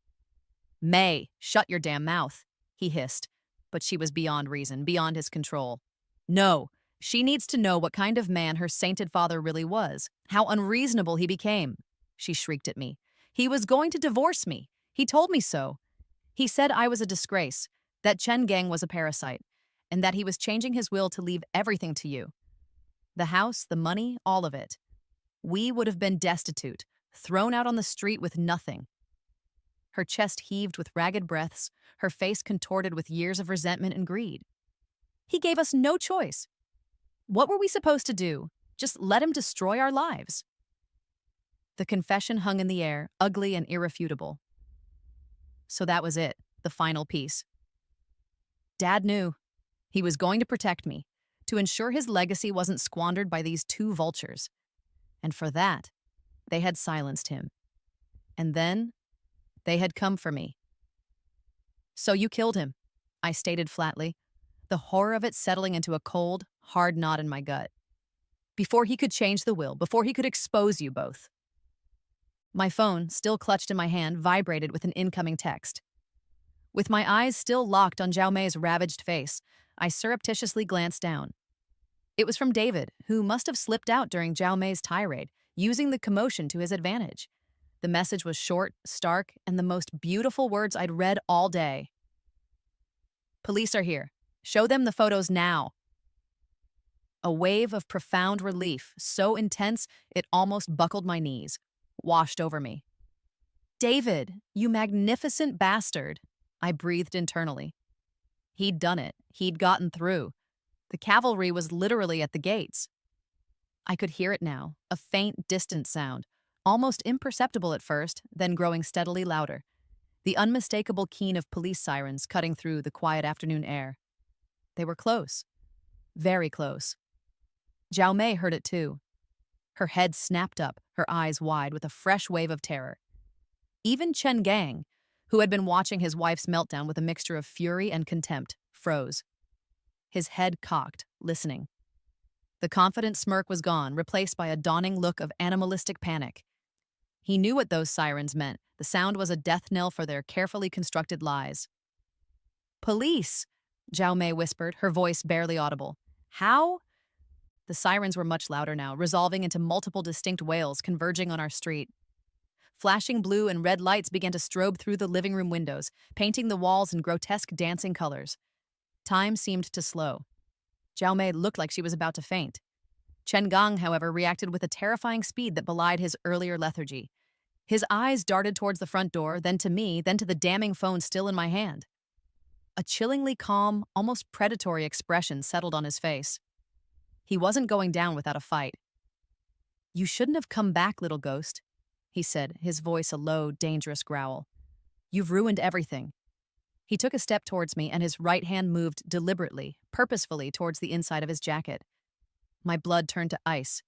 Mei, shut your damn mouth, he hissed, but she was beyond reason, beyond his control. No, she needs to know what kind of man her sainted father really was, how unreasonable he became, she shrieked at me. He was going to divorce me. He told me so. He said I was a disgrace, that Chen Geng was a parasite, and that he was changing his will to leave everything to you. The house, the money, all of it. We would have been destitute, thrown out on the street with nothing. Her chest heaved with ragged breaths, her face contorted with years of resentment and greed. He gave us no choice. What were we supposed to do? Just let him destroy our lives? The confession hung in the air, ugly and irrefutable. So that was it, the final piece. Dad knew. He was going to protect me, to ensure his legacy wasn't squandered by these two vultures. And for that, they had silenced him. And then, they had come for me. So you killed him, I stated flatly, the horror of it settling into a cold, hard knot in my gut. Before he could change the will, before he could expose you both. My phone, still clutched in my hand, vibrated with an incoming text. With my eyes still locked on Zhao Mei's ravaged face, I surreptitiously glanced down. It was from David, who must have slipped out during Zhao Mei's tirade, using the commotion to his advantage. The message was short, stark, and the most beautiful words I'd read all day. Police are here. Show them the photos now. A wave of profound relief, so intense it almost buckled my knees, washed over me. David, you magnificent bastard, I breathed internally. He'd done it. He'd gotten through. The cavalry was literally at the gates. I could hear it now, a faint, distant sound, almost imperceptible at first, then growing steadily louder. The unmistakable keen of police sirens cutting through the quiet afternoon air. They were close. Very close. Zhao Mei heard it too. Her head snapped up, her eyes wide with a fresh wave of terror. Even Chen Geng, who had been watching his wife's meltdown with a mixture of fury and contempt, froze. His head cocked, listening. The confident smirk was gone, replaced by a dawning look of animalistic panic. He knew what those sirens meant. The sound was a death knell for their carefully constructed lies. Police, Zhao Mei whispered, her voice barely audible. How? The sirens were much louder now, resolving into multiple distinct wails converging on our street. Flashing blue and red lights began to strobe through the living room windows, painting the walls in grotesque dancing colors. Time seemed to slow. Zhao Mei looked like she was about to faint. Chen Geng, however, reacted with a terrifying speed that belied his earlier lethargy. His eyes darted towards the front door, then to me, then to the damning phone still in my hand. A chillingly calm, almost predatory expression settled on his face. He wasn't going down without a fight. You shouldn't have come back, little ghost, he said, his voice a low, dangerous growl. You've ruined everything. He took a step towards me, and his right hand moved deliberately, purposefully towards the inside of his jacket. My blood turned to ice.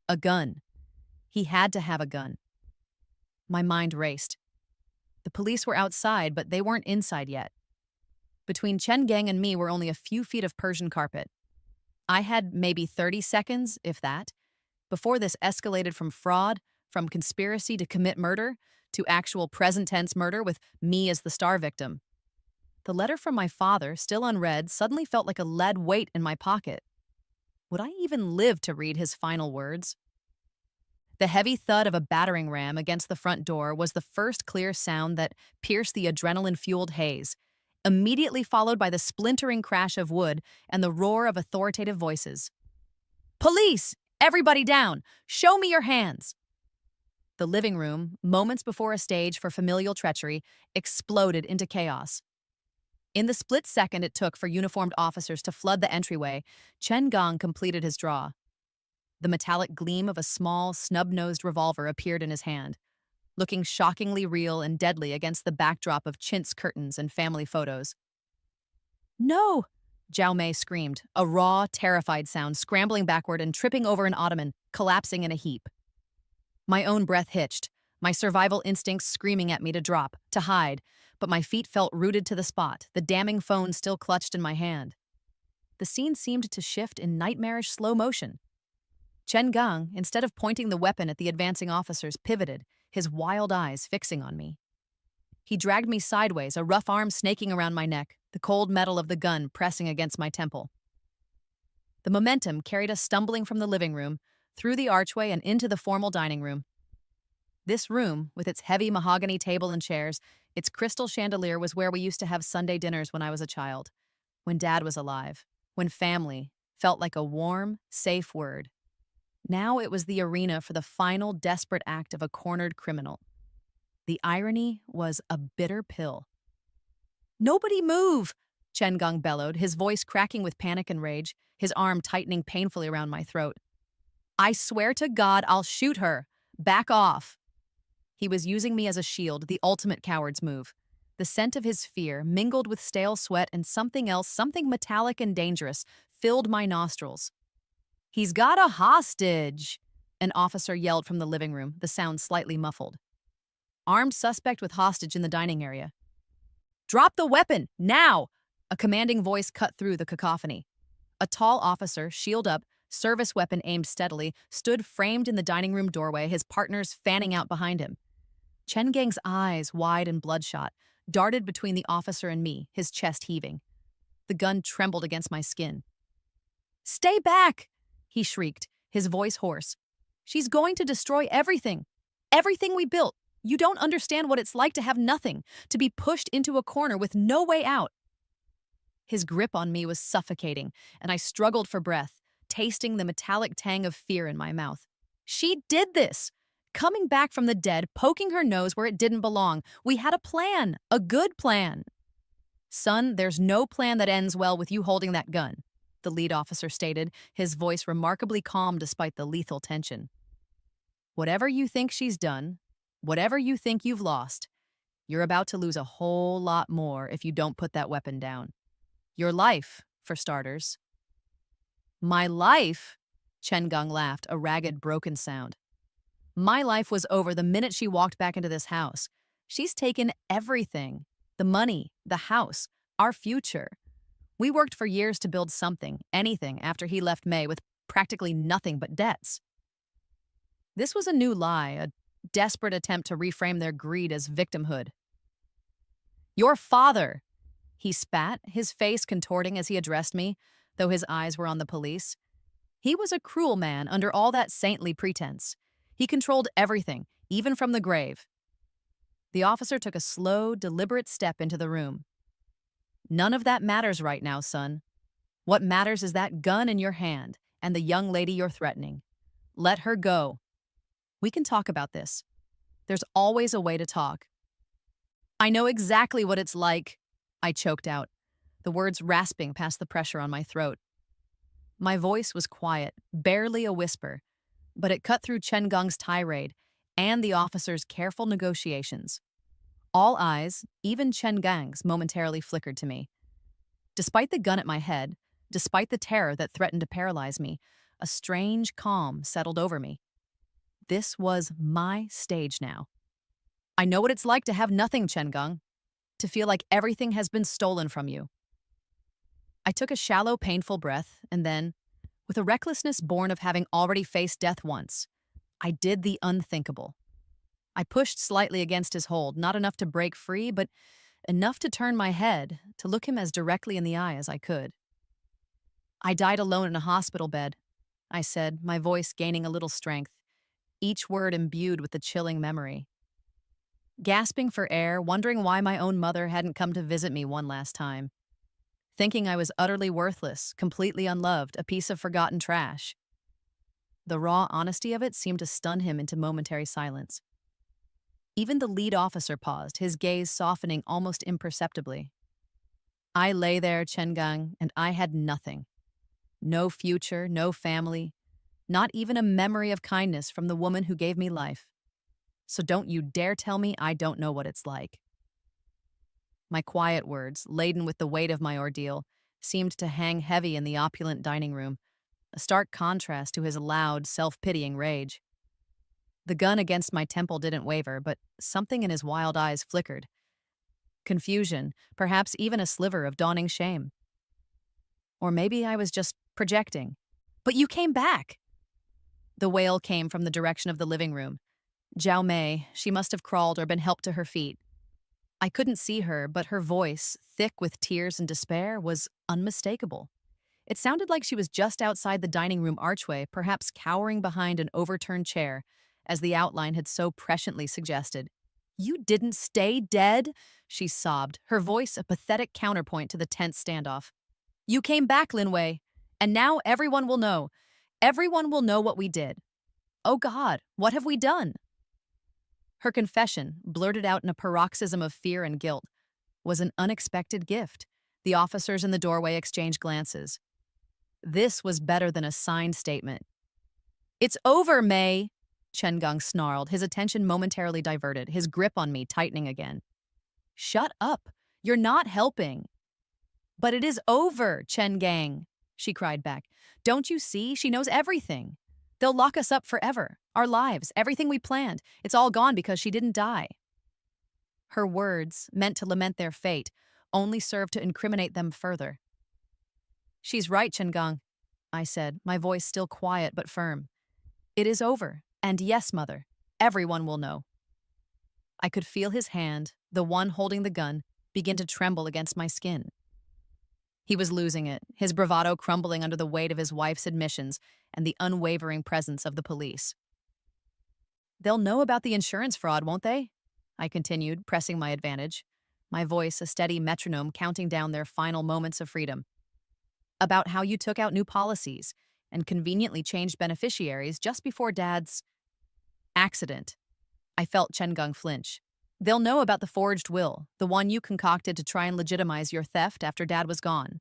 A gun. He had to have a gun. My mind raced. The police were outside, but they weren't inside yet. Between Chen Geng and me were only a few feet of Persian carpet. I had maybe 30 seconds, if that, before this escalated from fraud, from conspiracy to commit murder, to actual present-tense murder with me as the star victim. The letter from my father, still unread, suddenly felt like a lead weight in my pocket. Would I even live to read his final words? The heavy thud of a battering ram against the front door was the first clear sound that pierced the adrenaline-fueled haze, immediately followed by the splintering crash of wood and the roar of authoritative voices. "Police! Everybody down! Show me your hands!" The living room, moments before a stage for familial treachery, exploded into chaos. In the split second it took for uniformed officers to flood the entryway, Chen Gong completed his draw. The metallic gleam of a small, snub-nosed revolver appeared in his hand, looking shockingly real and deadly against the backdrop of chintz curtains and family photos. "No!" Zhao Mei screamed, a raw, terrified sound scrambling backward and tripping over an ottoman, collapsing in a heap. My own breath hitched, my survival instincts screaming at me to drop, to hide, but my feet felt rooted to the spot, the damning phone still clutched in my hand. The scene seemed to shift in nightmarish slow motion. Chen Gang, instead of pointing the weapon at the advancing officers, pivoted, his wild eyes fixing on me. He dragged me sideways, a rough arm snaking around my neck, the cold metal of the gun pressing against my temple. The momentum carried us stumbling from the living room, through the archway and into the formal dining room. This room, with its heavy mahogany table and chairs, its crystal chandelier, was where we used to have Sunday dinners when I was a child, when Dad was alive, when family felt like a warm, safe word. Now it was the arena for the final desperate act of a cornered criminal. The irony was a bitter pill. "Nobody move!" Chen Gong bellowed, his voice cracking with panic and rage, his arm tightening painfully around my throat. "I swear to God I'll shoot her! Back off!" He was using me as a shield, the ultimate coward's move. The scent of his fear, mingled with stale sweat and something else, something metallic and dangerous, filled my nostrils. "He's got a hostage!" An officer yelled from the living room, the sound slightly muffled. "Armed suspect with hostage in the dining area." "Drop the weapon, now!" A commanding voice cut through the cacophony. A tall officer, shield up, service weapon aimed steadily, stood framed in the dining room doorway, his partners fanning out behind him. Chen Gang's eyes, wide and bloodshot, darted between the officer and me, his chest heaving. The gun trembled against my skin. "Stay back!" he shrieked, his voice hoarse. "She's going to destroy everything. Everything we built. You don't understand what it's like to have nothing, to be pushed into a corner with no way out." His grip on me was suffocating, and I struggled for breath, tasting the metallic tang of fear in my mouth. She did this! Coming back from the dead, poking her nose where it didn't belong. We had a plan, a good plan. "Son, there's no plan that ends well with you holding that gun," the lead officer stated, his voice remarkably calm despite the lethal tension. "Whatever you think she's done, whatever you think you've lost, you're about to lose a whole lot more if you don't put that weapon down. Your life, for starters." "My life?" Chen Gang laughed, a ragged, broken sound. "My life was over the minute she walked back into this house. She's taken everything. The money, the house, our future. We worked for years to build something, anything, after he left May with practically nothing but debts." This was a new lie, a desperate attempt to reframe their greed as victimhood. "Your father!" He spat, his face contorting as he addressed me, though his eyes were on the police. "He was a cruel man under all that saintly pretense. He controlled everything, even from the grave." The officer took a slow, deliberate step into the room. "None of that matters right now, son. What matters is that gun in your hand and the young lady you're threatening. Let her go. We can talk about this. There's always a way to talk." "I know exactly what it's like," I choked out, the words rasping past the pressure on my throat. My voice was quiet, barely a whisper, but it cut through Chen Gong's tirade and the officer's careful negotiations. All eyes, even Chen Gang's, momentarily flickered to me. Despite the gun at my head, despite the terror that threatened to paralyze me, a strange calm settled over me. This was my stage now. "I know what it's like to have nothing, Chen Gang, to feel like everything has been stolen from you." I took a shallow, painful breath, and then, with a recklessness born of having already faced death once, I did the unthinkable. I pushed slightly against his hold, not enough to break free, but enough to turn my head, to look him as directly in the eye as I could. "I died alone in a hospital bed, I said, my voice gaining a little strength, each word imbued with the chilling memory. Gasping for air, wondering why my own mother hadn't come to visit me one last time. Thinking I was utterly worthless, completely unloved, a piece of forgotten trash. The raw honesty of it seemed to stun him into momentary silence. Even the lead officer paused, his gaze softening almost imperceptibly. I lay there, Chengang, and I had nothing. No future, no family, not even a memory of kindness from the woman who gave me life. So don't you dare tell me I don't know what it's like. My quiet words, laden with the weight of my ordeal, seemed to hang heavy in the opulent dining room, a stark contrast to his loud, self-pitying rage. The gun against my temple didn't waver, but something in his wild eyes flickered. Confusion, perhaps even a sliver of dawning shame. Or maybe I was just projecting. But you came back! The wail came from the direction of the living room. Jiao Mei, she must have crawled or been helped to her feet. I couldn't see her, but her voice, thick with tears and despair, was unmistakable. It sounded like she was just outside the dining room archway, perhaps cowering behind an overturned chair, as the outline had so presciently suggested. "You didn't stay dead?" she sobbed, her voice a pathetic counterpoint to the tense standoff. "You came back, Lin Wei, and now everyone will know. Everyone will know what we did. Oh God, what have we done?" Her confession, blurted out in a paroxysm of fear and guilt, was an unexpected gift. The officers in the doorway exchanged glances. This was better than a signed statement. "It's over, May!" Chen Gong snarled, his attention momentarily diverted, his grip on me tightening again. "Shut up! You're not helping!" "But it is over, Chen Gang!" she cried back. "Don't you see? She knows everything. They'll lock us up forever. Our lives, everything we planned. It's all gone because she didn't die." Her words, meant to lament their fate, only served to incriminate them further. "She's right, Chen Gong," I said, my voice still quiet but firm. "It is over. And yes, Mother, everyone will know." I could feel his hand, the one holding the gun, begin to tremble against my skin. He was losing it, his bravado crumbling under the weight of his wife's admissions and the unwavering presence of the police. "They'll know about the insurance fraud, won't they?" I continued, pressing my advantage, my voice a steady metronome counting down their final moments of freedom. "About how you took out new policies and conveniently changed beneficiaries just before Dad's accident." I felt Chen Gong flinch. "They'll know about the forged will, the one you concocted to try and legitimize your theft after Dad was gone."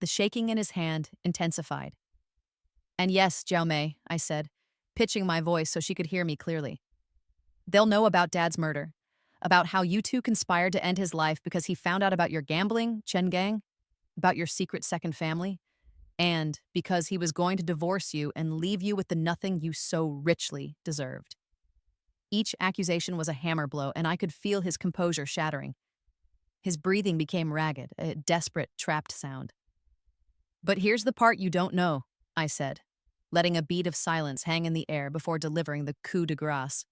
The shaking in his hand intensified. "And yes, Jiao Mei," I said, pitching my voice so she could hear me clearly. "They'll know about Dad's murder, about how you two conspired to end his life because he found out about your gambling, Chen Gang, about your secret second family, and because he was going to divorce you and leave you with the nothing you so richly deserved." Each accusation was a hammer blow, and I could feel his composure shattering. His breathing became ragged, a desperate, trapped sound. "But here's the part you don't know," I said, letting a bead of silence hang in the air before delivering the coup de grace.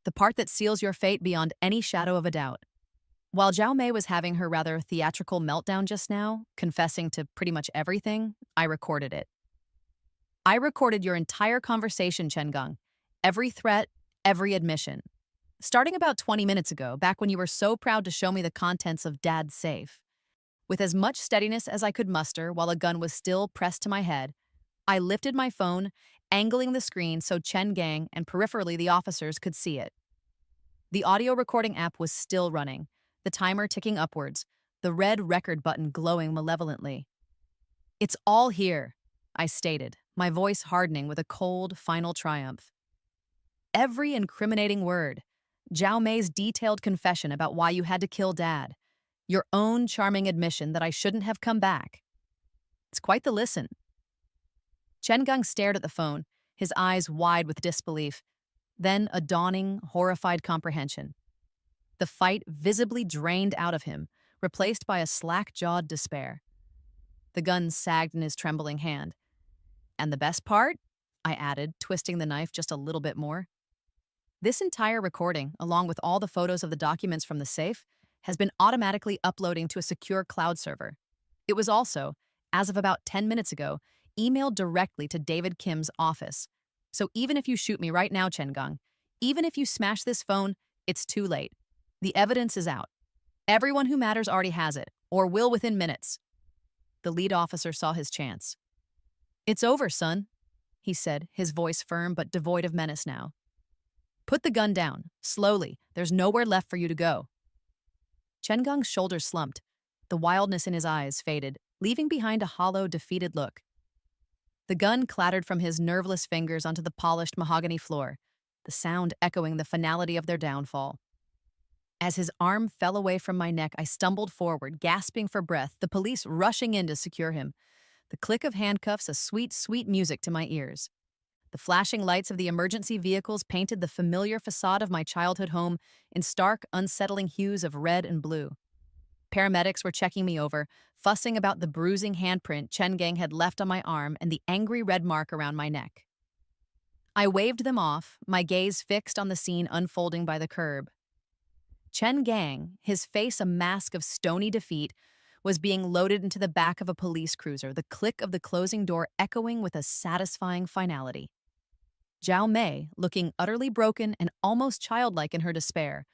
"The part that seals your fate beyond any shadow of a doubt. While Jiao Mei was having her rather theatrical meltdown just now, confessing to pretty much everything, I recorded it. I recorded your entire conversation, Chen Gong. Every threat, every admission. Starting about 20 minutes ago, back when you were so proud to show me the contents of Dad's safe. With as much steadiness as I could muster while a gun was still pressed to my head, I lifted my phone, angling the screen so Chen Gang and peripherally the officers could see it. The audio recording app was still running, the timer ticking upwards, the red record button glowing malevolently. "It's all here," I stated, my voice hardening with a cold, final triumph. Every incriminating word, Jiao Mei's detailed confession about why you had to kill Dad, your own charming admission that I shouldn't have come back. It's quite the listen. Chen Gong stared at the phone, his eyes wide with disbelief, then a dawning, horrified comprehension. The fight visibly drained out of him, replaced by a slack-jawed despair. The gun sagged in his trembling hand. "And the best part?" I added, twisting the knife just a little bit more. "This entire recording, along with all the photos of the documents from the safe, has been automatically uploading to a secure cloud server. It was also, as of about 10 minutes ago, emailed directly to David Kim's office. So even if you shoot me right now, Chen Gang, even if you smash this phone, it's too late. The evidence is out. Everyone who matters already has it, or will within minutes. The lead officer saw his chance. It's over, son, he said, his voice firm but devoid of menace now. Put the gun down, slowly. There's nowhere left for you to go. Chen Gang's shoulders slumped. The wildness in his eyes faded, leaving behind a hollow, defeated look. The gun clattered from his nerveless fingers onto the polished mahogany floor, the sound echoing the finality of their downfall. As his arm fell away from my neck, I stumbled forward, gasping for breath, the police rushing in to secure him. The click of handcuffs, a sweet, sweet music to my ears. The flashing lights of the emergency vehicles painted the familiar facade of my childhood home in stark, unsettling hues of red and blue. Paramedics were checking me over, fussing about the bruising handprint Chen Gang had left on my arm and the angry red mark around my neck. I waved them off, my gaze fixed on the scene unfolding by the curb. Chen Gang, his face a mask of stony defeat, was being loaded into the back of a police cruiser, the click of the closing door echoing with a satisfying finality. Zhao Mei, looking utterly broken and almost childlike in her despair,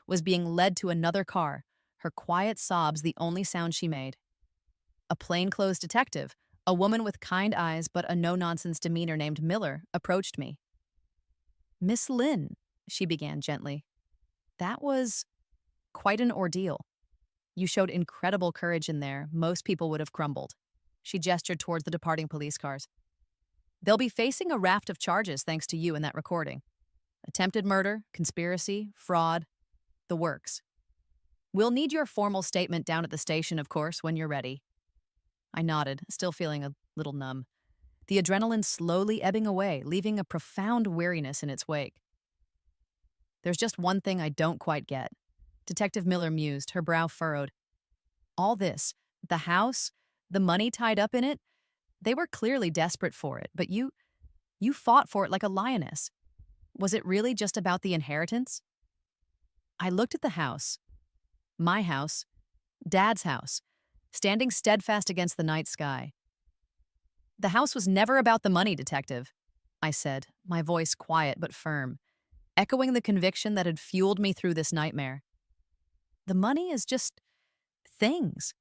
was being led to another car, her quiet sobs the only sound she made. A plainclothes detective, a woman with kind eyes but a no-nonsense demeanor named Miller, approached me. "Miss Lin," she began gently, "that was quite an ordeal. You showed incredible courage in there. Most people would have crumbled." She gestured towards the departing police cars. "They'll be facing a raft of charges thanks to you in that recording. Attempted murder, conspiracy, fraud, the works. We'll need your formal statement down at the station, of course, when you're ready." I nodded, still feeling a little numb. The adrenaline slowly ebbing away, leaving a profound weariness in its wake. "There's just one thing I don't quite get," Detective Miller mused, her brow furrowed. "All this, the house, the money tied up in it, they were clearly desperate for it, but you fought for it like a lioness. Was it really just about the inheritance?" I looked at the house. My house, Dad's house, standing steadfast against the night sky. "The house was never about the money, Detective," I said, my voice quiet but firm, echoing the conviction that had fueled me through this nightmare. "The money is just things.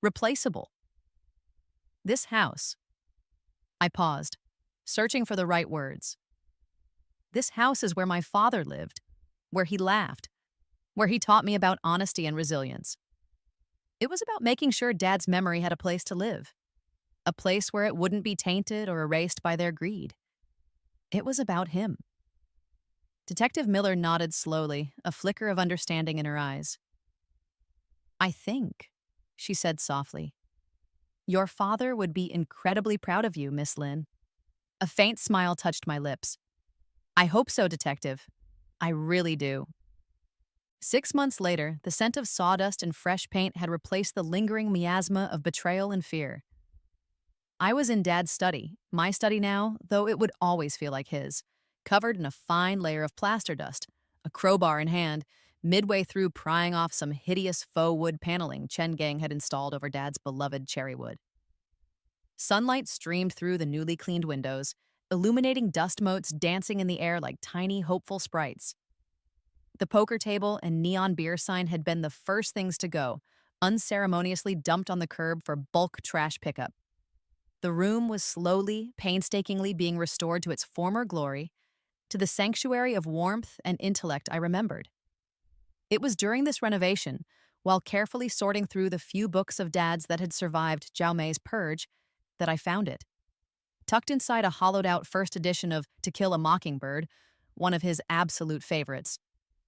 Replaceable. This house." I paused, searching for the right words. "This house is where my father lived, where he laughed, where he taught me about honesty and resilience. It was about making sure Dad's memory had a place to live, a place where it wouldn't be tainted or erased by their greed. It was about him." Detective Miller nodded slowly, a flicker of understanding in her eyes. "I think," she said softly, "your father would be incredibly proud of you, Miss Lin." A faint smile touched my lips. "I hope so, Detective. I really do." 6 months later, the scent of sawdust and fresh paint had replaced the lingering miasma of betrayal and fear. I was in Dad's study, my study now, though it would always feel like his, covered in a fine layer of plaster dust, a crowbar in hand, midway through prying off some hideous faux wood paneling Chen Gang had installed over Dad's beloved cherry wood. Sunlight streamed through the newly cleaned windows, illuminating dust motes dancing in the air like tiny, hopeful sprites. The poker table and neon beer sign had been the first things to go, unceremoniously dumped on the curb for bulk trash pickup. The room was slowly, painstakingly being restored to its former glory, to the sanctuary of warmth and intellect I remembered. It was during this renovation, while carefully sorting through the few books of Dad's that had survived Zhao Mei's purge, that I found it. Tucked inside a hollowed-out first edition of To Kill a Mockingbird, one of his absolute favorites,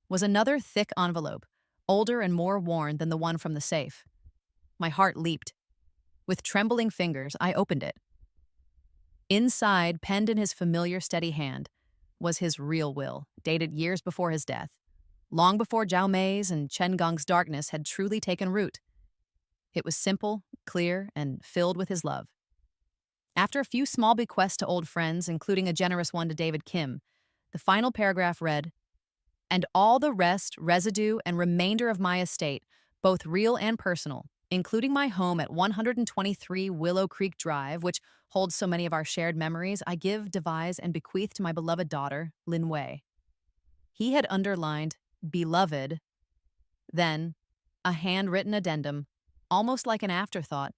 was another thick envelope, older and more worn than the one from the safe. My heart leaped. With trembling fingers, I opened it. Inside, penned in his familiar steady hand, was his real will, dated years before his death, long before Zhao Mei's and Chen Gang's darkness had truly taken root. It was simple, clear, and filled with his love. After a few small bequests to old friends, including a generous one to David Kim, the final paragraph read, "And all the rest, residue, and remainder of my estate, both real and personal, including my home at 123 Willow Creek Drive, which holds so many of our shared memories, I give, devise, and bequeath to my beloved daughter, Lin Wei. He had underlined beloved, then a handwritten addendum, almost like an afterthought,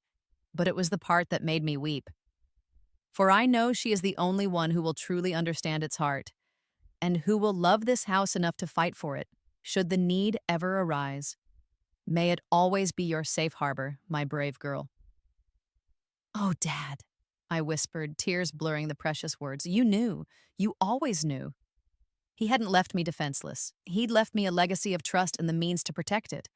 but it was the part that made me weep. For I know she is the only one who will truly understand its heart, and who will love this house enough to fight for it, should the need ever arise. May it always be your safe harbor, my brave girl. Oh, Dad, I whispered, tears blurring the precious words. You knew. You always knew. He hadn't left me defenseless. He'd left me a legacy of trust and the means to protect it.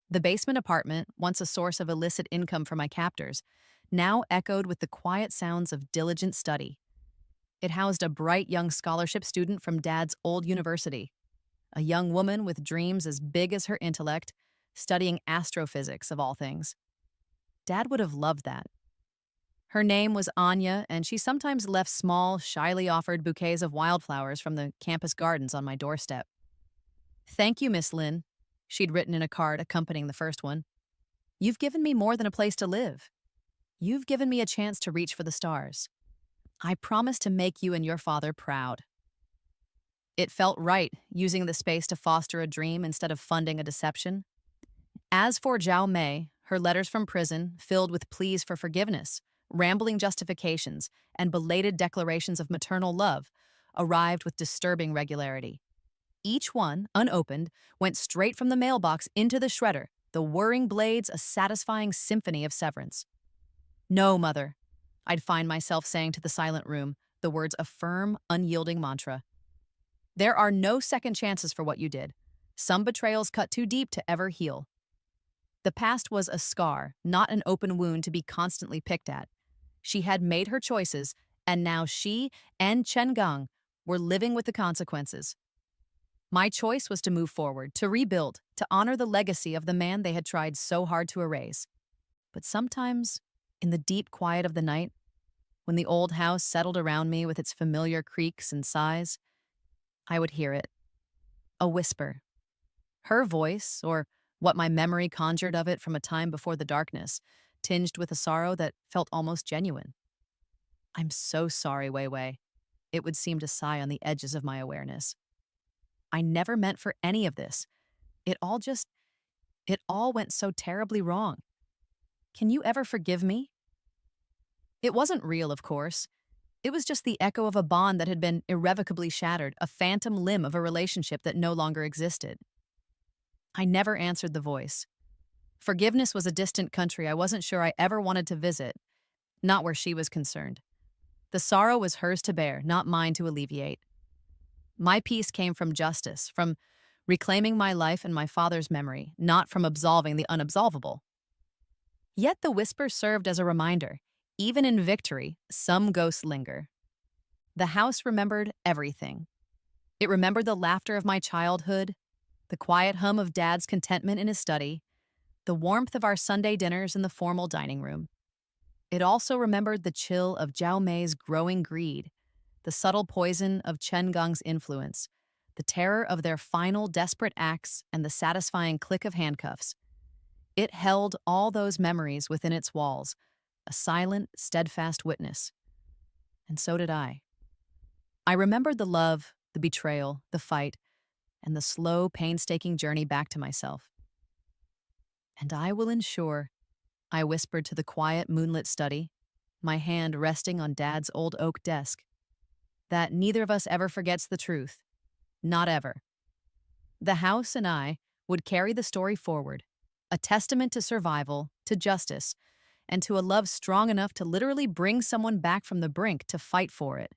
The basement apartment, once a source of illicit income for my captors, now echoed with the quiet sounds of diligent study. It housed a bright young scholarship student from Dad's old university, a young woman with dreams as big as her intellect, studying astrophysics of all things. Dad would have loved that. Her name was Anya, and she sometimes left small, shyly offered bouquets of wildflowers from the campus gardens on my doorstep. Thank you, Miss Lynn, she'd written in a card accompanying the first one. You've given me more than a place to live. You've given me a chance to reach for the stars. I promise to make you and your father proud. It felt right, using the space to foster a dream instead of funding a deception. As for Zhao Mei, her letters from prison, filled with pleas for forgiveness, rambling justifications, and belated declarations of maternal love, arrived with disturbing regularity. Each one, unopened, went straight from the mailbox into the shredder, the whirring blades a satisfying symphony of severance. No, Mother, I'd find myself saying to the silent room, the words a firm, unyielding mantra. There are no second chances for what you did. Some betrayals cut too deep to ever heal. The past was a scar, not an open wound to be constantly picked at. She had made her choices, and now she and Chen Gang were living with the consequences. My choice was to move forward, to rebuild, to honor the legacy of the man they had tried so hard to erase. But sometimes, in the deep quiet of the night, when the old house settled around me with its familiar creaks and sighs, I would hear it. A whisper. Her voice, or what my memory conjured of it from a time before the darkness, tinged with a sorrow that felt almost genuine. I'm so sorry, Wei Wei. It would seem to sigh on the edges of my awareness. I never meant for any of this. It all went so terribly wrong. Can you ever forgive me? It wasn't real, of course. It was just the echo of a bond that had been irrevocably shattered, a phantom limb of a relationship that no longer existed. I never answered the voice. Forgiveness was a distant country I wasn't sure I ever wanted to visit, not where she was concerned. The sorrow was hers to bear, not mine to alleviate. My peace came from justice, from reclaiming my life and my father's memory, not from absolving the unabsolvable. Yet the whisper served as a reminder. Even in victory, some ghosts linger. The house remembered everything. It remembered the laughter of my childhood, the quiet hum of Dad's contentment in his study, the warmth of our Sunday dinners in the formal dining room. It also remembered the chill of Zhao Mei's growing greed, the subtle poison of Chen Gang's influence, the terror of their final desperate acts, and the satisfying click of handcuffs. It held all those memories within its walls, a silent, steadfast witness. And so did I. I remembered the love, the betrayal, the fight, and the slow, painstaking journey back to myself. And I will ensure, I whispered to the quiet, moonlit study, my hand resting on Dad's old oak desk, that neither of us ever forgets the truth. Not ever. The house and I would carry the story forward, a testament to survival, to justice, and to a love strong enough to literally bring someone back from the brink to fight for it.